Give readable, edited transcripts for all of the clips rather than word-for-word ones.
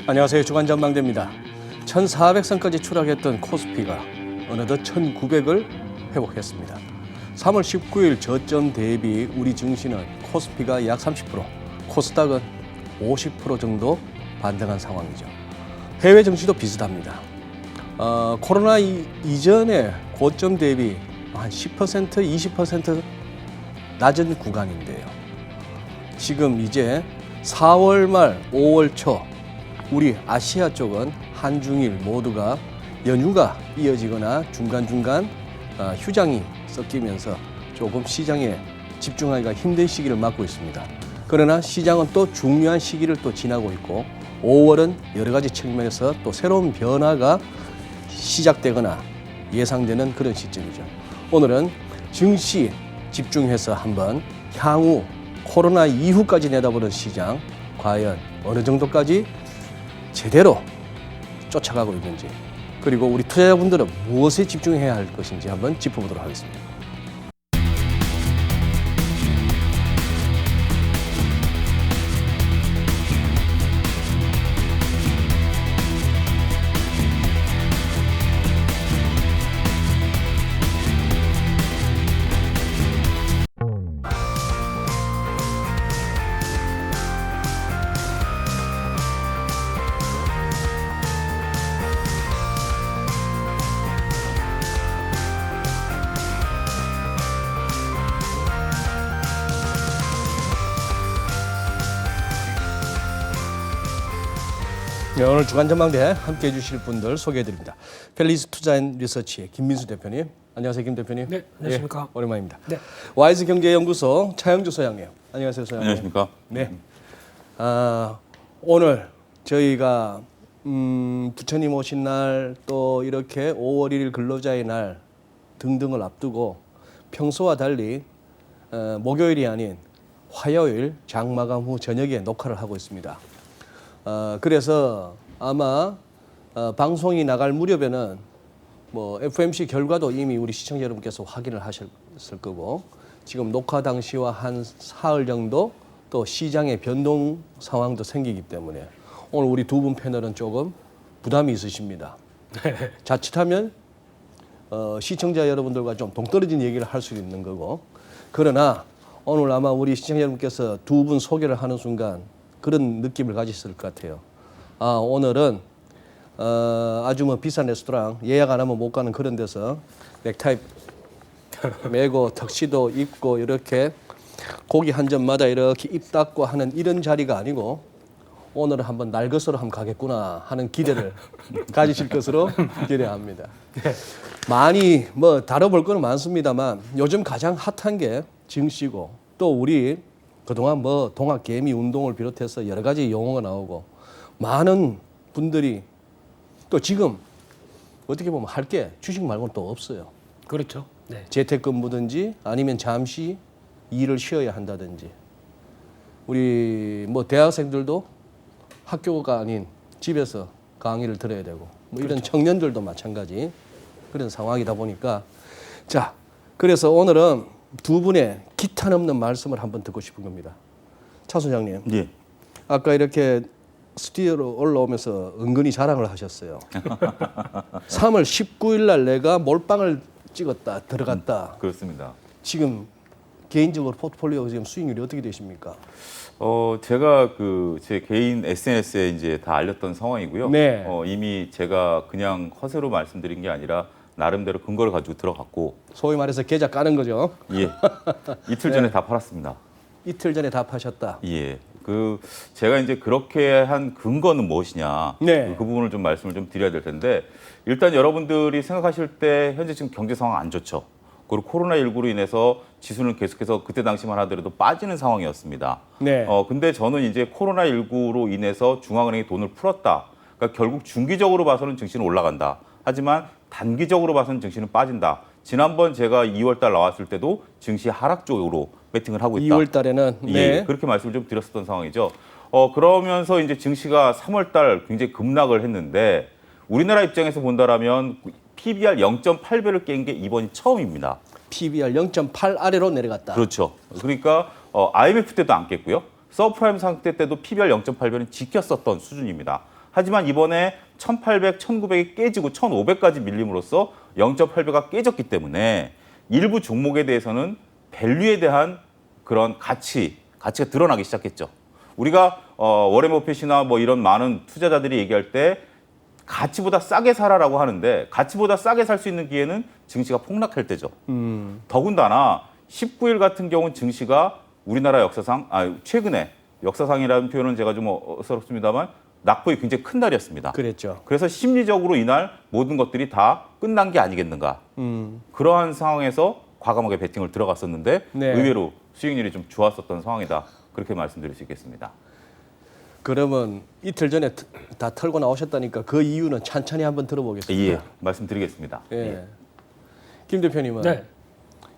안녕하세요. 주간전망대입니다. 1400선까지 추락했던 코스피가 어느덧 1900을 회복했습니다. 3월 19일 저점 대비 우리 증시는 코스피가 약 30%, 코스닥은 50% 정도 반등한 상황이죠. 해외 증시도 비슷합니다. 코로나 이전의 고점 대비 한 10%, 20% 낮은 구간인데요. 지금 이제 4월 말, 5월 초 우리 아시아 쪽은 한중일 모두가 연휴가 이어지거나 중간중간 휴장이 섞이면서 조금 시장에 집중하기가 힘든 시기를 맞고 있습니다. 그러나 시장은 또 중요한 시기를 또 지나고 있고 5월은 여러 가지 측면에서 또 새로운 변화가 시작되거나 예상되는 그런 시점이죠. 오늘은 증시 집중해서 한번 향후 코로나 이후까지 내다보는 시장 과연 어느 정도까지 제대로 쫓아가고 있는지, 그리고 우리 투자자분들은 무엇에 집중해야 할 것인지 한번 짚어보도록 하겠습니다. 네, 오늘 주간전망대 함께해 주실 분들 소개해드립니다. 펠리스 투자앤리서치의 김민수 대표님. 안녕하세요, 김 대표님. 네, 안녕하십니까. 예, 오랜만입니다. 네. 와이즈 경제연구소 차영주 소장님. 안녕하세요, 소장님. 안녕하십니까. 네. 오늘 저희가 부처님 오신 날 또 이렇게 5월 1일 근로자의 날 등등을 앞두고 평소와 달리 목요일이 아닌 화요일 장마감 후 저녁에 녹화를 하고 있습니다. 그래서 아마 방송이 나갈 무렵에는 뭐 FOMC 결과도 이미 우리 시청자 여러분께서 확인을 하셨을 거고, 지금 녹화 당시와 한 사흘 정도 또 시장의 변동 상황도 생기기 때문에 오늘 우리 두 분 패널은 조금 부담이 있으십니다. 자칫하면 시청자 여러분들과 좀 동떨어진 얘기를 할 수 있는 거고, 그러나 오늘 아마 우리 시청자 여러분께서 두 분 소개를 하는 순간 그런 느낌을 가지실 것 같아요. 오늘은 아주 뭐 비싼 레스토랑 예약 안 하면 못 가는 그런 데서 넥타이 메고 턱시도 입고 이렇게 고기 한 점마다 이렇게 입 닫고 하는 이런 자리가 아니고, 오늘은 한번 날것으로 한번 가겠구나 하는 기대를 가지실 것으로 기대합니다. 많이 뭐 다뤄볼 거는 많습니다만 요즘 가장 핫한 게 증시고, 또 우리 그동안 뭐 동학개미 운동을 비롯해서 여러 가지 용어가 나오고 많은 분들이 또 지금 어떻게 보면 할 게 주식 말고는 또 없어요. 그렇죠. 네. 재택근무든지 아니면 잠시 일을 쉬어야 한다든지, 우리 뭐 대학생들도 학교가 아닌 집에서 강의를 들어야 되고 뭐 이런 청년들도 마찬가지 그런 상황이다 보니까, 자, 그래서 오늘은 두 분의 기탄 없는 말씀을 한번 듣고 싶은 겁니다. 차 소장님. 예. 아까 이렇게 스튜디오로 올라오면서 은근히 자랑을 하셨어요. 3월 19일 날 내가 몰빵을 찍었다, 들어갔다. 그렇습니다. 지금 개인적으로 포트폴리오 지금 수익률이 어떻게 되십니까? 제가 제 개인 SNS에 이제 다 알렸던 상황이고요. 네. 이미 제가 그냥 허세로 말씀드린 게 아니라 나름대로 근거를 가지고 들어갔고. 소위 말해서 계좌 까는 거죠. 예. 이틀 전에 다 팔았습니다. 이틀 전에 다 파셨다. 예. 제가 이제 그렇게 한 근거는 무엇이냐. 네. 그 부분을 좀 말씀을 좀 드려야 될 텐데, 일단 여러분들이 생각하실 때 현재 지금 경제 상황 안 좋죠. 그리고 코로나19로 인해서 지수는 계속해서 그때 당시만 하더라도 빠지는 상황이었습니다. 네. 근데 저는 이제 코로나19로 인해서 중앙은행이 돈을 풀었다. 그러니까 결국 중기적으로 봐서는 증시는 올라간다. 하지만 단기적으로 봐서는 증시는 빠진다. 지난번 제가 2월 달 나왔을 때도 증시 하락 쪽으로 배팅을 하고 있다. 2월 달에는 예, 그렇게 말씀을 좀 드렸었던 상황이죠. 그러면서 이제 증시가 3월 달 굉장히 급락을 했는데, 우리나라 입장에서 본다라면 PBR 0.8배를 깬 게 이번이 처음입니다. PBR 0.8 아래로 내려갔다. 그렇죠. 그러니까 IMF 때도 안 깼고요. 서프라임 상태 때도 PBR 0.8배는 지켰었던 수준입니다. 하지만 이번에 1800, 1900이 깨지고 1500까지 밀림으로써 0.8배가 깨졌기 때문에 일부 종목에 대해서는 밸류에 대한 그런 가치가 드러나기 시작했죠. 우리가 워렌 버핏이나 뭐 이런 많은 투자자들이 얘기할 때 가치보다 싸게 사라라고 하는데 가치보다 싸게 살 수 있는 기회는 증시가 폭락할 때죠. 더군다나 19일 같은 경우는 증시가 우리나라 역사상, 최근에 역사상이라는 표현은 제가 좀 어설프습니다만 낙폭이 굉장히 큰 날이었습니다. 그랬죠. 그래서 심리적으로 이날 모든 것들이 다 끝난 게 아니겠는가. 그러한 상황에서 과감하게 베팅을 들어갔었는데 네. 의외로 수익률이 좀 좋았었던 상황이다. 그렇게 말씀드릴 수 있겠습니다. 그러면 이틀 전에 다 털고 나오셨다니까 그 이유는 천천히 한번 들어보겠습니다. 예, 말씀드리겠습니다. 예. 김 대표님은 네.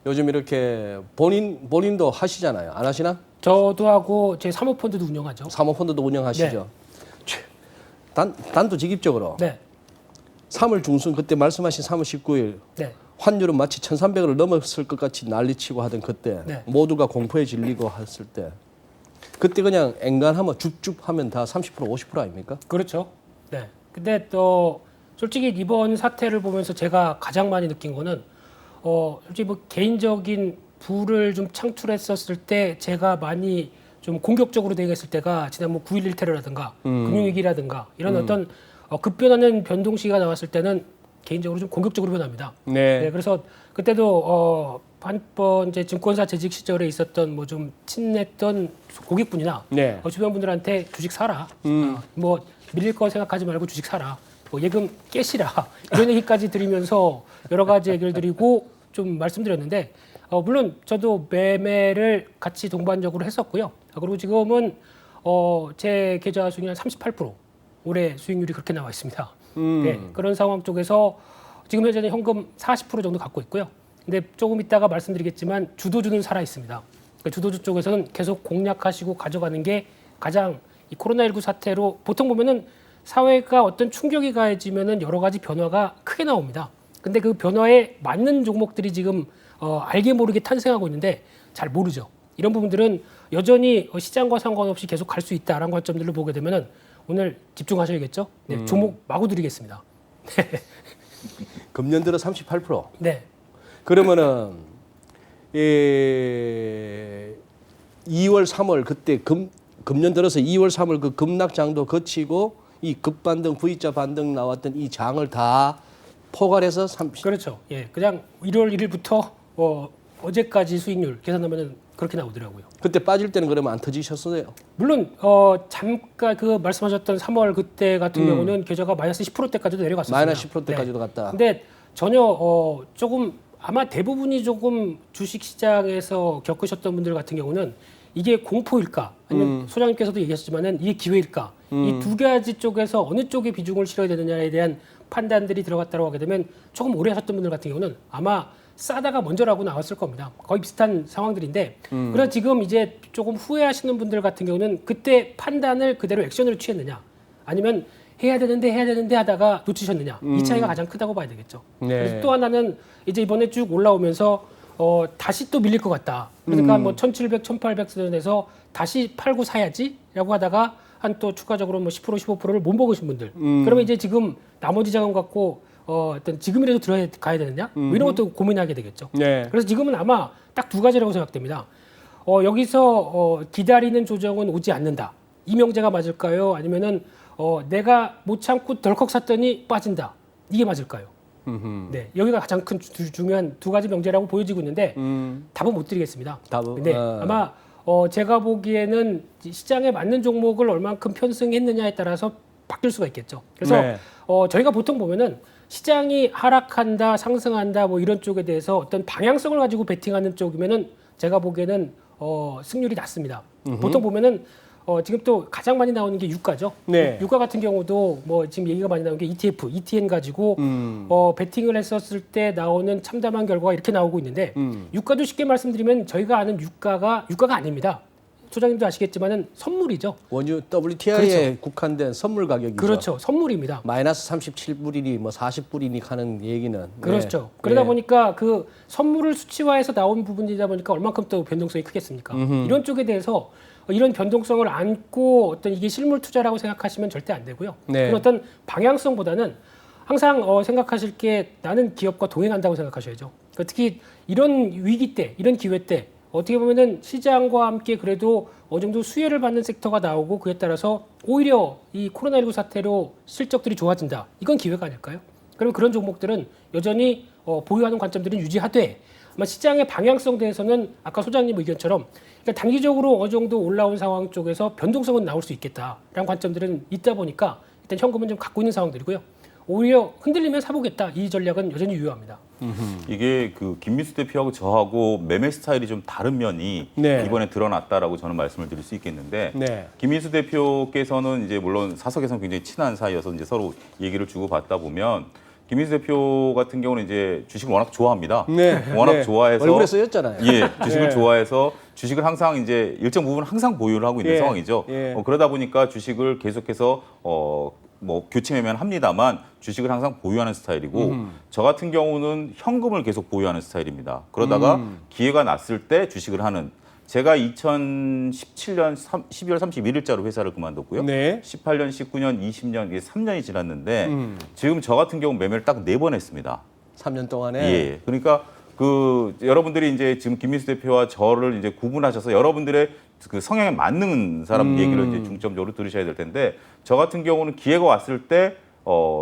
요즘 이렇게 본인도 하시잖아요. 안 하시나? 저도 하고 제 사모펀드도 운영하죠. 사모펀드도 운영하시죠. 단도직입적으로 네. 3월 중순 그때 말씀하신 3월 19일 네. 환율은 마치 1,300원을 넘었을 것 같이 난리치고 하던 그때 네. 모두가 공포에 질리고 했을 때 그때 그냥 엔간하면 줍줍 하면 다 30% 50% 아닙니까? 그렇죠. 네. 근데 또 솔직히 이번 사태를 보면서 제가 가장 많이 느낀 거는 솔직히 뭐 개인적인 부를 좀 창출했었을 때 제가 많이 좀 공격적으로 대응했을 때가 지난 뭐 9.11 테러라든가 금융위기라든가 이런 어떤 급변하는 변동 시기가 나왔을 때는 개인적으로 좀 공격적으로 변합니다. 네. 그래서 그때도 한 번 이제 증권사 재직 시절에 있었던 뭐 좀 친했던 고객분이나 네. 주변 분들한테 주식 사라. 뭐 밀릴 거 생각하지 말고 주식 사라. 뭐 예금 깨시라. 이런 얘기까지 드리면서 여러 가지 얘기를 드리고 좀 말씀드렸는데 물론 저도 매매를 같이 동반적으로 했었고요. 그리고 지금은 제 계좌 수익률 한 38% 올해 수익률이 그렇게 나와 있습니다. 네, 그런 상황 쪽에서 지금 현재는 현금 40% 정도 갖고 있고요. 근데 조금 이따가 말씀드리겠지만 주도주는 살아 있습니다. 그러니까 주도주 쪽에서는 계속 공략하시고 가져가는 게 가장 이 코로나19 사태로 보통 보면은 사회가 어떤 충격이 가해지면은 여러 가지 변화가 크게 나옵니다. 근데 그 변화에 맞는 종목들이 지금 알게 모르게 탄생하고 있는데 잘 모르죠. 이런 부분들은 여전히 시장과 상관없이 계속 갈 수 있다라는 관점들을 보게 되면은 오늘 집중하셔야겠죠. 네, 종목 마구 드리겠습니다. 금년 들어 38%. 네. 그러면은 2월 3월 그때 금년 들어서 2월 3월 그 급락장도 거치고 이 급반등 V자 반등 나왔던 이 장을 다 포괄해서 그렇죠. 예, 그냥 1월 1일부터 어제까지 수익률 계산하면은 그렇게 나오더라고요. 그때 빠질 때는 그러면 안 터지셨어요? 물론 잠깐 그 말씀하셨던 3월 그때 같은 경우는 계좌가 마이너스 10%대까지도 내려갔었습니다. 마이너스 10%대까지도 갔다. 근데 전혀 조금 아마 대부분이 조금 주식 시장에서 겪으셨던 분들 같은 경우는 이게 공포일까 아니면 소장님께서도 얘기하셨지만은 이게 기회일까 이 두 가지 쪽에서 어느 쪽에 비중을 실어야 되느냐에 대한 판단들이 들어갔다고 하게 되면 조금 오래 하셨던 분들 같은 경우는 아마 싸다가 먼저라고 나왔을 겁니다. 거의 비슷한 상황들인데 그래서 지금 이제 조금 후회하시는 분들 같은 경우는 그때 판단을 그대로 액션으로 취했느냐 아니면 해야 되는데 하다가 놓치셨느냐 이 차이가 가장 크다고 봐야 되겠죠. 네. 그래서 또 하나는 이제 이번에 쭉 올라오면서 다시 또 밀릴 것 같다. 그러니까 뭐 1,700, 1,800 수준에서 다시 팔고 사야지라고 하다가 한 또 추가적으로 뭐 10%, 15%를 못 먹으신 분들. 그러면 이제 지금 나머지 자금 갖고 어떤 지금이라도 들어가야 되느냐? 뭐 이런 것도 고민하게 되겠죠. 네. 그래서 지금은 아마 딱 두 가지라고 생각됩니다. 여기서 기다리는 조정은 오지 않는다. 이 명제가 맞을까요? 아니면은 내가 못 참고 덜컥 샀더니 빠진다. 이게 맞을까요? 네, 여기가 가장 큰 중요한 두 가지 명제라고 보여지고 있는데 답은 못 드리겠습니다. 답은 네, 아마 제가 보기에는 시장에 맞는 종목을 얼만큼 편승했느냐에 따라서 바뀔 수가 있겠죠. 그래서 네. 저희가 보통 보면은 시장이 하락한다, 상승한다 뭐 이런 쪽에 대해서 어떤 방향성을 가지고 베팅하는 쪽이면은 제가 보기에는 승률이 낮습니다. 보통 보면은 지금 또 가장 많이 나오는 게 유가죠. 네. 유가 같은 경우도 뭐 지금 얘기가 많이 나오는 게 ETF, ETN 가지고 베팅을 했었을 때 나오는 참담한 결과가 이렇게 나오고 있는데 유가도 쉽게 말씀드리면 저희가 아는 유가가 아닙니다. 소장님도 아시겠지만은 선물이죠. 원유 WTI에 국한된 선물 가격이죠. 그렇죠. 선물입니다. 마이너스 37불이니 뭐 40불이니 하는 얘기는 그렇죠. 네. 그러다 네. 보니까 그 선물을 수치화해서 나온 부분이다 보니까 얼만큼 또 변동성이 크겠습니까? 이런 쪽에 대해서 이런 변동성을 안고 어떤 이게 실물 투자라고 생각하시면 절대 안 되고요. 네. 그런 어떤 방향성보다는 항상 생각하실 게 나는 기업과 동행한다고 생각하셔야죠. 그러니까 특히 이런 위기 때, 이런 기회 때 어떻게 보면은 시장과 함께 그래도 어느 정도 수혜를 받는 섹터가 나오고 그에 따라서 오히려 이 코로나19 사태로 실적들이 좋아진다. 이건 기회가 아닐까요? 그러면 그런 종목들은 여전히 보유하는 관점들은 유지하되 아마 시장의 방향성 대해서는 아까 소장님 의견처럼 그러니까 단기적으로 어느 정도 올라온 상황 쪽에서 변동성은 나올 수 있겠다라는 관점들은 있다 보니까 일단 현금은 좀 갖고 있는 상황들이고요. 오히려 흔들리면 사보겠다. 이 전략은 여전히 유효합니다. 이게 그 김민수 대표하고 저하고 매매 스타일이 좀 다른 면이 네. 이번에 드러났다라고 저는 말씀을 드릴 수 있겠는데 네. 김민수 대표께서는 이제 물론 사석에서는 굉장히 친한 사이여서 이제 서로 얘기를 주고받다 보면 김민수 대표 같은 경우는 이제 주식을 워낙 좋아합니다. 네. 워낙 네. 좋아해서 얼굴에 쓰였잖아요. 예, 주식을 네. 좋아해서 주식을 항상 이제 일정 부분 항상 보유를 하고 있는 예. 상황이죠. 예. 그러다 보니까 주식을 계속해서 뭐 교체 매매는 합니다만 주식을 항상 보유하는 스타일이고 저 같은 경우는 현금을 계속 보유하는 스타일입니다. 그러다가 기회가 났을 때 주식을 하는 제가 2017년 12월 31일자로 회사를 그만뒀고요. 네. 18년, 19년, 20년 이게 3년이 지났는데 지금 저 같은 경우 매매를 딱 4번 했습니다. 3년 동안에 예. 그러니까 그 여러분들이 이제 지금 김민수 대표와 저를 이제 구분하셔서 여러분들의 그 성향에 맞는 사람 얘기를 이제 중점적으로 들으셔야 될 텐데 저 같은 경우는 기회가 왔을 때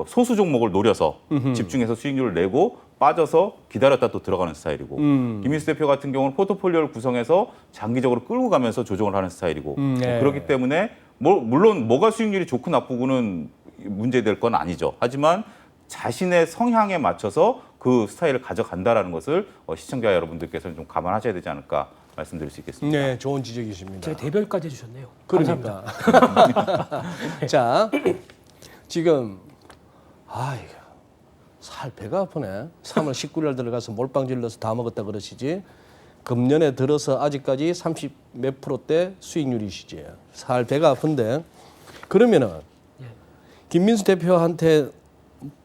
소수 종목을 노려서 집중해서 수익률을 내고 빠져서 기다렸다 또 들어가는 스타일이고 김민수 대표 같은 경우는 포트폴리오를 구성해서 장기적으로 끌고 가면서 조정을 하는 스타일이고 네. 그렇기 때문에 물론 뭐가 수익률이 좋고 나쁘고는 문제될 건 아니죠. 하지만 자신의 성향에 맞춰서 그 스타일을 가져간다라는 것을 시청자 여러분들께서는 좀 감안하셔야 되지 않을까 말씀드릴 수 있겠습니다. 네, 좋은 지적이십니다. 제가 대별까지 해주셨네요. 그러니까. 자, 지금 살 배가 아프네. 3월 19일 들어가서 몰빵 질러서 다 먹었다 그러시지. 금년에 들어서 아직까지 30 몇 프로대 수익률이시지. 살 배가 아픈데 그러면은 김민수 대표한테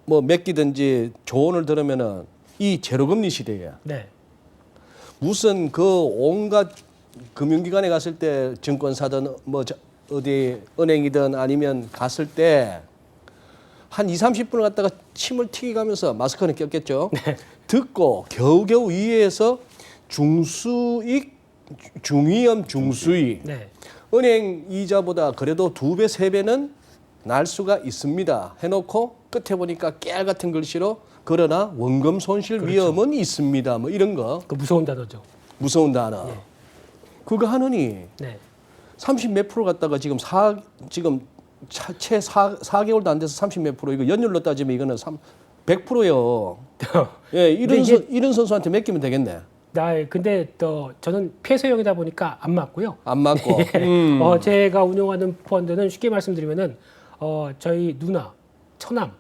뭐 맡기든지 조언을 들으면은 이 제로금리 시대에 네. 무슨 그 온갖 금융기관에 갔을 때 증권사든 뭐 어디 은행이든 아니면 갔을 때 한 20-30분을 갖다가 침을 튀기가면서 마스크는 꼈겠죠. 네. 듣고 겨우겨우 이해해서 중수익, 중위험 중수익. 네. 은행 이자보다 그래도 2배, 3배는 날 수가 있습니다. 해놓고 끝에 보니까 깨알 같은 글씨로 그러나 원금 손실 위험은 있습니다. 뭐 이런 거. 그 무서운 단어죠. 무서운 단어. 그거 하느니 네. 30 몇 프로 갔다가 지금 채 4개월도 안 돼서 30 몇 프로 이거 연율로 따지면 이거는 100%요. 예, 이런 선수한테 맡기면 되겠네. 근데 또 저는 폐쇄형이다 보니까 안 맞고요. 안 맞고. 제가 운영하는 펀드는 쉽게 말씀드리면은 저희 누나, 처남,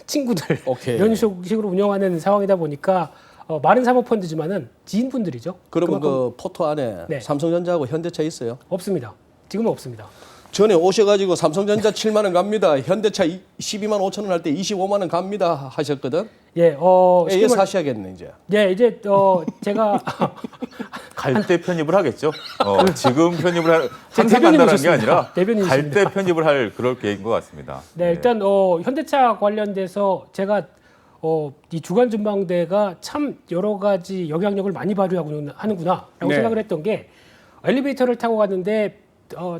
친구들 오케이. 이런 식으로 운영하는 상황이다 보니까 마른 사모 펀드지만은 지인분들이죠. 그러면 그만큼 그 포토 안에 네. 삼성전자하고 현대차 있어요? 없습니다. 지금은 없습니다. 전에 오셔가지고 삼성전자 7만 원 갑니다. 현대차 12만 5천 원 할 때 25만 원 갑니다 하셨거든. 예, 얘 사셔야겠네 이제. 예, 이제 제가 갈 때 편입을 하겠죠. 지금 편입을 항상 대변인 간다는 게 오셨습니다. 아니라 대변인이십니다. 갈 때 편입을 할 그럴 계획인 것 같습니다. 네, 일단 현대차 관련돼서 제가 이 주간 전망대가 참 여러 가지 영향력을 많이 발휘하고 하는구나라고 네. 생각을 했던 게 엘리베이터를 타고 갔는데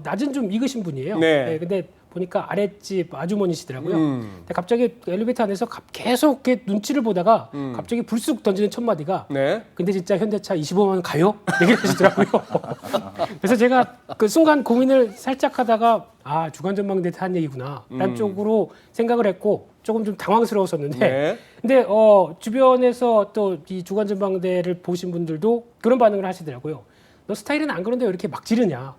낮은 좀 익으신 분이에요. 네. 근데 보니까 아랫집 아주머니시더라고요. 근데 갑자기 엘리베이터 안에서 계속 이렇게 눈치를 보다가 갑자기 불쑥 던지는 첫 마디가 네. 근데 진짜 현대차 25만 원 가요? 얘기를 하시더라고요. 그래서 제가 그 순간 고민을 살짝 하다가 주간 전망대 한 얘기구나 라는 쪽으로 생각을 했고 조금 좀 당황스러웠었는데 네. 근데 주변에서 또 이 주간 전망대를 보신 분들도 그런 반응을 하시더라고요. 너 스타일은 안 그런데 왜 이렇게 막 지르냐.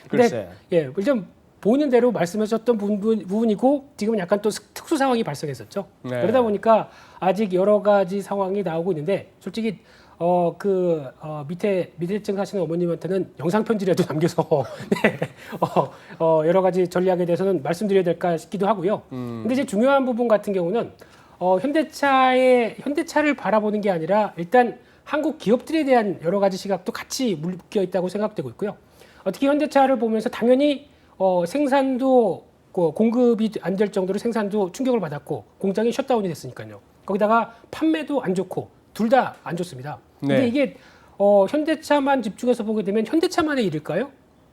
글쎄. 근데 좀 보이는 대로 말씀하셨던 부분이고 지금은 약간 또 특수 상황이 발생했었죠. 네. 그러다 보니까 아직 여러 가지 상황이 나오고 있는데 솔직히 밑에 미대증 하시는 어머님한테는 영상 편지라도 남겨서 네, 여러 가지 전략에 대해서는 말씀드려야 될까 싶기도 하고요. 근데 이제 중요한 부분 같은 경우는 현대차를 바라보는 게 아니라 일단 한국 기업들에 대한 여러 가지 시각도 같이 묶여 있다고 생각되고 있고요. 특히 현대차를 보면서 당연히 생산도 공급이 안 될 정도로 생산도 충격을 받았고 공장이 셧다운이 됐으니까요. 거기다가 판매도 안 좋고 둘 다 안 좋습니다. 근데 네. 이게 현대차만 집중해서 보게 되면 현대차만의 일일까요?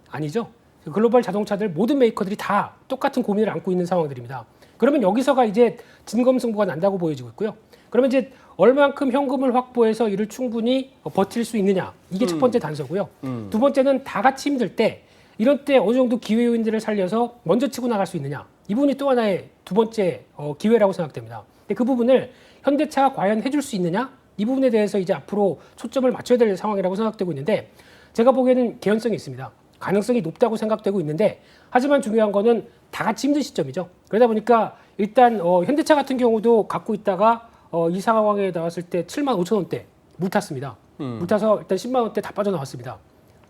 아니죠. 글로벌 자동차들 모든 메이커들이 다 똑같은 고민을 안고 있는 상황들입니다. 그러면 여기서가 이제 진검승부가 난다고 보여지고 있고요. 그러면 이제 얼만큼 현금을 확보해서 이를 충분히 버틸 수 있느냐. 이게 첫 번째 단서고요. 두 번째는 다 같이 힘들 때 이런 때 어느 정도 기회 요인들을 살려서 먼저 치고 나갈 수 있느냐. 이 부분이 또 하나의 두 번째 기회라고 생각됩니다. 근데 그 부분을 현대차가 과연 해줄 수 있느냐? 이 부분에 대해서 이제 앞으로 초점을 맞춰야 될 상황이라고 생각되고 있는데 제가 보기에는 개연성이 있습니다. 가능성이 높다고 생각되고 있는데 하지만 중요한 거는 다 같이 힘든 시점이죠. 그러다 보니까 일단 현대차 같은 경우도 갖고 있다가 이 상황에 나왔을 때 7만 5천 원대 물 탔습니다. 물 타서 일단 10만 원대 다 빠져나왔습니다.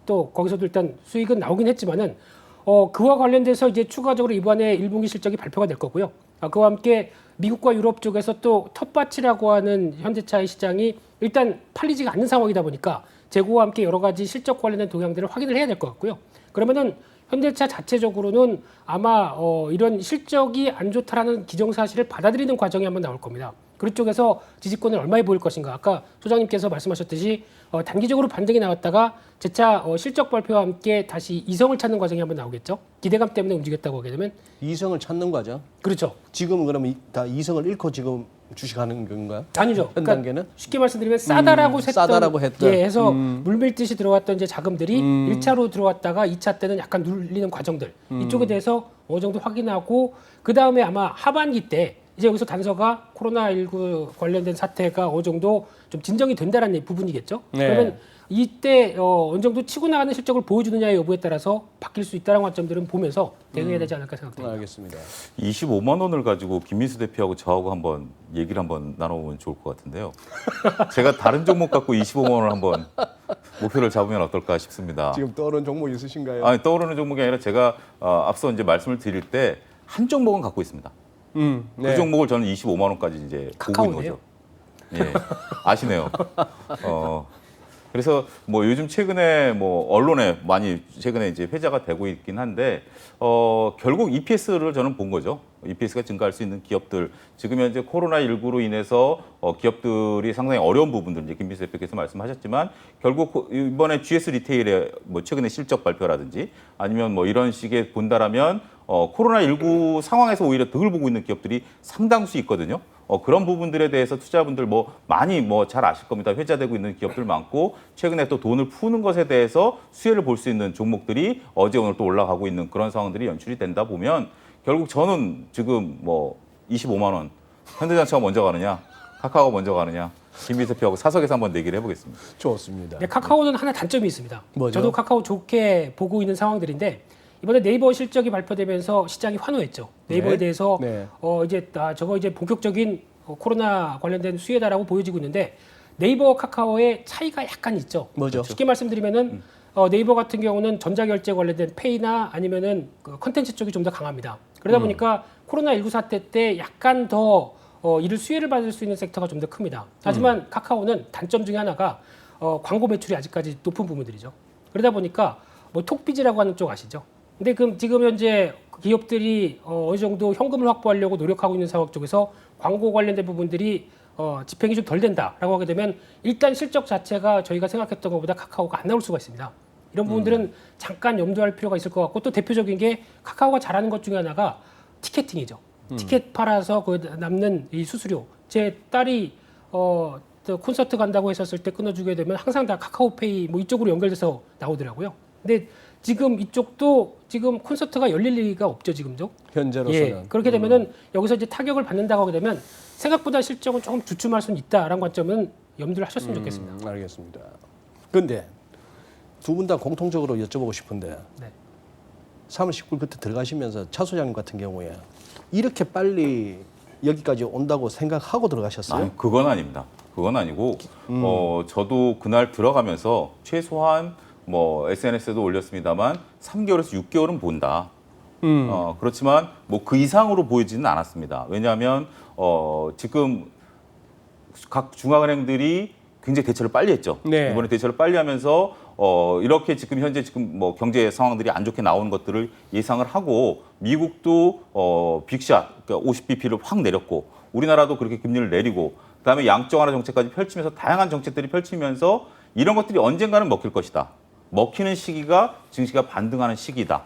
또 거기서도 일단 수익은 나오긴 했지만은 그와 관련돼서 이제 추가적으로 이번에 1분기 실적이 발표가 될 거고요. 그와 함께 미국과 유럽 쪽에서 또 텃밭이라고 하는 현대차의 시장이 일단 팔리지가 않는 상황이다 보니까 재고와 함께 여러 가지 실적 관련된 동향들을 확인을 해야 될 것 같고요. 그러면은 현대차 자체적으로는 아마 이런 실적이 안 좋다라는 기정사실을 받아들이는 과정이 한번 나올 겁니다. 그쪽에서 지지권을 얼마에 보일 것인가. 아까 소장님께서 말씀하셨듯이 단기적으로 반등이 나왔다가 재차 실적 발표와 함께 다시 이성을 찾는 과정이 한번 나오겠죠. 기대감 때문에 움직였다고 하게 되면. 이성을 찾는 거죠. 그렇죠. 지금은 그러면 다 이성을 잃고 지금 주식하는 건가요? 아니죠. 현 단계는? 쉽게 말씀드리면 싸다라고 싸다라고 했던. 예, 해서 물밀듯이 들어왔던 이제 자금들이 1차로 들어왔다가 2차 때는 약간 눌리는 과정들 이쪽에 대해서 어느 정도 확인하고 그 다음에 아마 하반기 때 이제 여기서 단서가 코로나19 관련된 사태가 어느 정도 좀 진정이 된다라는 부분이겠죠. 네. 그러면 이때 어느 정도 치고 나가는 실적을 보여주느냐의 여부에 따라서 바뀔 수 있다는 관점들은 보면서 대응해야 되지 않을까 생각됩니다. 알겠습니다. 25만 원을 가지고 김민수 대표하고 저하고 한번 얘기를 한번 나눠보면 좋을 것 같은데요. 제가 다른 종목 갖고 25만 원을 한번 목표를 잡으면 어떨까 싶습니다. 지금 떠오른 종목 있으신가요? 아니, 떠오르는 종목이 아니라 제가 앞서 이제 말씀을 드릴 때 한 종목은 갖고 있습니다. 네. 그 종목을 저는 25만 원까지 이제 보고 있는 카카오네요. 거죠. 예, 아시네요. 그래서 뭐 요즘 최근에 뭐 언론에 많이 최근에 이제 회자가 되고 있긴 한데 결국 EPS를 저는 본 거죠. EPS가 증가할 수 있는 기업들 지금 현재 코로나19로 인해서 기업들이 상당히 어려운 부분들 이제 김민수 대표께서 말씀하셨지만 결국 이번에 GS 리테일의 뭐 최근에 실적 발표라든지 아니면 뭐 이런 식의 본다라면 코로나19 상황에서 오히려 득을 보고 있는 기업들이 상당수 있거든요. 그런 부분들에 대해서 투자분들 뭐 많이 뭐 잘 아실 겁니다. 회자되고 있는 기업들 많고 최근에 또 돈을 푸는 것에 대해서 수혜를 볼 수 있는 종목들이 어제 오늘 또 올라가고 있는 그런 상황들이 연출이 된다 보면 결국 저는 지금 뭐 25만 원 현대자동차가 먼저 가느냐 카카오가 먼저 가느냐 김민수 대표하고 사석에서 한번 내기를 해보겠습니다. 좋습니다. 네, 카카오는 하나 단점이 있습니다. 뭐죠? 저도 카카오 좋게 보고 있는 상황들인데 이번에 네이버 실적이 발표되면서 시장이 환호했죠. 네이버에 네. 대해서 네. 저거 이제 본격적인 코로나 관련된 수혜다라고 보여지고 있는데 네이버 카카오의 차이가 약간 있죠. 뭐죠? 쉽게 말씀드리면은 네이버 같은 경우는 전자결제 관련된 페이나 아니면은 그 컨텐츠 쪽이 좀 더 강합니다. 그러다 보니까 코로나19 사태 때 약간 더 이를 수혜를 받을 수 있는 섹터가 좀 더 큽니다. 하지만 카카오는 단점 중에 하나가 광고 매출이 아직까지 높은 부분들이죠. 그러다 보니까 뭐 톡비즈라고 하는 쪽 아시죠? 근데 지금 현재 기업들이 어느 정도 현금을 확보하려고 노력하고 있는 상황 쪽에서 광고 관련된 부분들이 집행이 좀 덜 된다라고 하게 되면 일단 실적 자체가 저희가 생각했던 것보다 카카오가 안 나올 수가 있습니다. 이런 부분들은 잠깐 염두할 필요가 있을 것 같고 또 대표적인 게 카카오가 잘하는 것 중에 하나가 티켓팅이죠. 티켓 팔아서 그 남는 이 수수료. 제 딸이 또 콘서트 간다고 했었을 때 끊어주게 되면 항상 다 카카오페이 뭐 이쪽으로 연결돼서 나오더라고요. 근데 지금 이쪽도 지금 콘서트가 열릴 리가 없죠, 지금도. 현재로서는. 예, 그렇게 되면은 여기서 이제 타격을 받는다고 하게 되면 생각보다 실적은 조금 주춤할 수는 있다라는 관점은 염두를 하셨으면 좋겠습니다. 알겠습니다. 근데 두 분 다 공통적으로 여쭤보고 싶은데 네. 3월 19일부터 들어가시면서 차 소장님 같은 경우에 이렇게 빨리 여기까지 온다고 생각하고 들어가셨어요? 아니, 그건 아닙니다. 그건 아니고 저도 그날 들어가면서 최소한 뭐 SNS에도 올렸습니다만 3개월에서 6개월은 본다. 그렇지만 뭐 그 이상으로 보이지는 않았습니다. 왜냐하면 지금 각 중앙은행들이 굉장히 대처를 빨리 했죠. 네. 이번에 대처를 빨리 하면서 이렇게 지금 현재 뭐 경제 상황들이 안 좋게 나오는 것들을 예상을 하고 미국도 빅샷 그러니까 50bp를 확 내렸고 우리나라도 그렇게 금리를 내리고 그다음에 양적 완화 정책까지 펼치면서 다양한 정책들이 펼치면서 이런 것들이 언젠가는 먹힐 것이다. 먹히는 시기가 증시가 반등하는 시기다.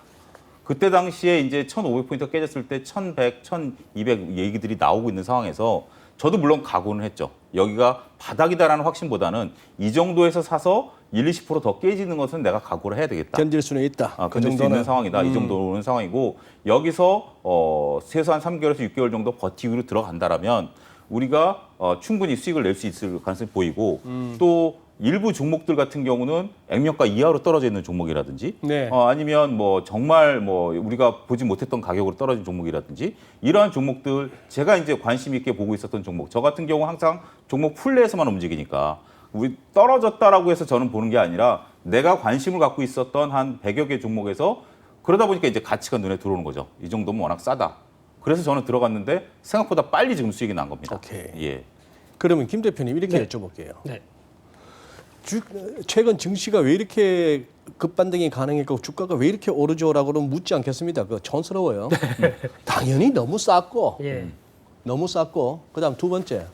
그때 당시에 이제 1,500포인트가 깨졌을 때 1,100, 1,200 얘기들이 나오고 있는 상황에서 저도 물론 각오는 했죠. 여기가 바닥이다라는 확신보다는 이 정도에서 사서 1, 20%더 깨지는 것은 내가 각오를 해야 되겠다. 견딜 수는 있다. 그 견딜 수 정도는. 있는 상황이다. 이 정도는 상황이고 여기서 최소한 3개월에서 6개월 정도 버티기로 들어간다라면 우리가 충분히 수익을 낼 수 있을 가능성이 보이고 또 일부 종목들 같은 경우는 액면가 이하로 떨어져 있는 종목이라든지 네. 아니면 뭐 정말 뭐 우리가 보지 못했던 가격으로 떨어진 종목이라든지 이러한 종목들 제가 이제 관심 있게 보고 있었던 종목 저 같은 경우 항상 종목 풀 내에서만 움직이니까 우리 떨어졌다라고 해서 저는 보는 게 아니라 내가 관심을 갖고 있었던 한 100여 개 종목에서 그러다 보니까 이제 가치가 눈에 들어오는 거죠. 이 정도면 워낙 싸다. 그래서 저는 들어갔는데 생각보다 빨리 지금 수익이 난 겁니다. 오케이. 예. 그러면 김 대표님 이렇게 네. 여쭤볼게요. 네. 최근 증시가 왜 이렇게 급반등이 가능했고 주가가 왜 이렇게 오르죠라고는 묻지 않겠습니다. 그거 촌스러워요. 당연히 너무 쌌고 예. 너무 쌌고 그다음 두 번째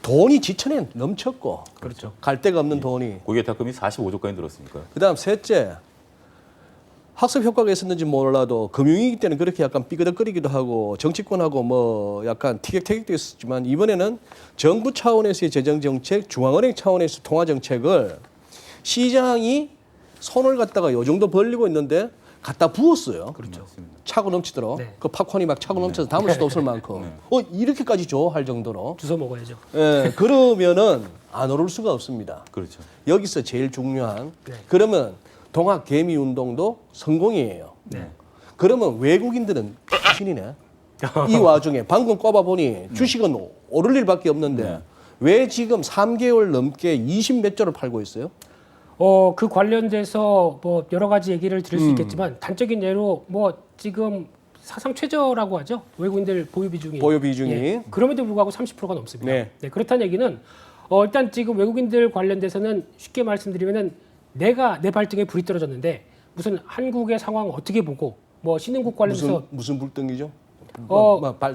돈이 지천에 넘쳤고 그렇죠. 갈 데가 없는 돈이 고객 예탁금이 45조까지 늘었으니까요. 그다음 셋째 학습 효과가 있었는지 몰라도 금융위기 때는 그렇게 약간 삐그덕거리기도 하고 정치권하고 뭐 약간 티격태격도 있었지만 이번에는 정부 차원에서의 재정정책, 중앙은행 차원에서 통화정책을 시장이 손을 갖다가 요 정도 벌리고 있는데 갖다 부었어요. 그렇죠. 차고 넘치도록 네. 그 팝콘이 막 차고 넘쳐서 담을 수도 없을 만큼 이렇게까지 줘 할 정도로 주워 먹어야죠. 예, 그러면은 안 오를 수가 없습니다. 그렇죠. 여기서 제일 중요한 네. 그러면 동학 개미 운동도 성공이에요. 네. 그러면 외국인들은 신이네. 이 와중에 방금 꼽아보니 주식은 오를 일밖에 없는데 네. 왜 지금 3개월 넘게 20 몇 조를 팔고 있어요? 그 관련돼서 뭐 여러 가지 얘기를 드릴 수 있겠지만 단적인 예로 뭐 지금 사상 최저라고 하죠. 외국인들 보유 비중이. 보유 비중이. 예. 그럼에도 불구하고 30%가 넘습니다. 네. 네, 그렇다는 얘기는 일단 지금 외국인들 관련돼서는 쉽게 말씀드리면은 내가 내 발등에 불이 떨어졌는데 무슨 한국의 상황 어떻게 보고 뭐 신흥국 관련해서 무슨 불등이죠?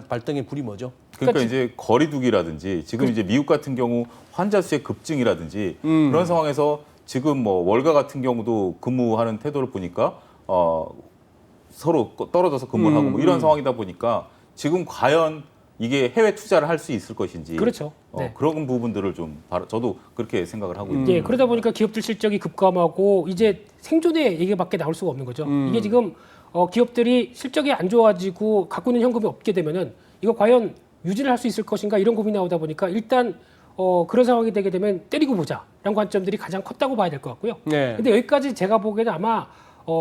발등에 불이 뭐죠? 그러니까 그러니까 이제 거리두기라든지 지금 이제 미국 같은 경우 환자 수의 급증이라든지 그런 상황에서 지금 뭐 월가 같은 경우도 근무하는 태도를 보니까 서로 떨어져서 근무를 하고 뭐 이런 상황이다 보니까 지금 과연 이게 해외 투자를 할 수 있을 것인지 그렇죠. 네. 그런 부분들을 좀 저도 그렇게 생각을 하고 있습니다. 예, 그러다 보니까 기업들 실적이 급감하고 이제 생존의 얘기밖에 나올 수가 없는 거죠. 이게 지금 기업들이 실적이 안 좋아지고 갖고 있는 현금이 없게 되면은 이거 과연 유지를 할 수 있을 것인가 이런 고민이 나오다 보니까 일단 그런 상황이 되게 되면 때리고 보자라는 관점들이 가장 컸다고 봐야 될 것 같고요. 네. 근데 여기까지 제가 보기에는 아마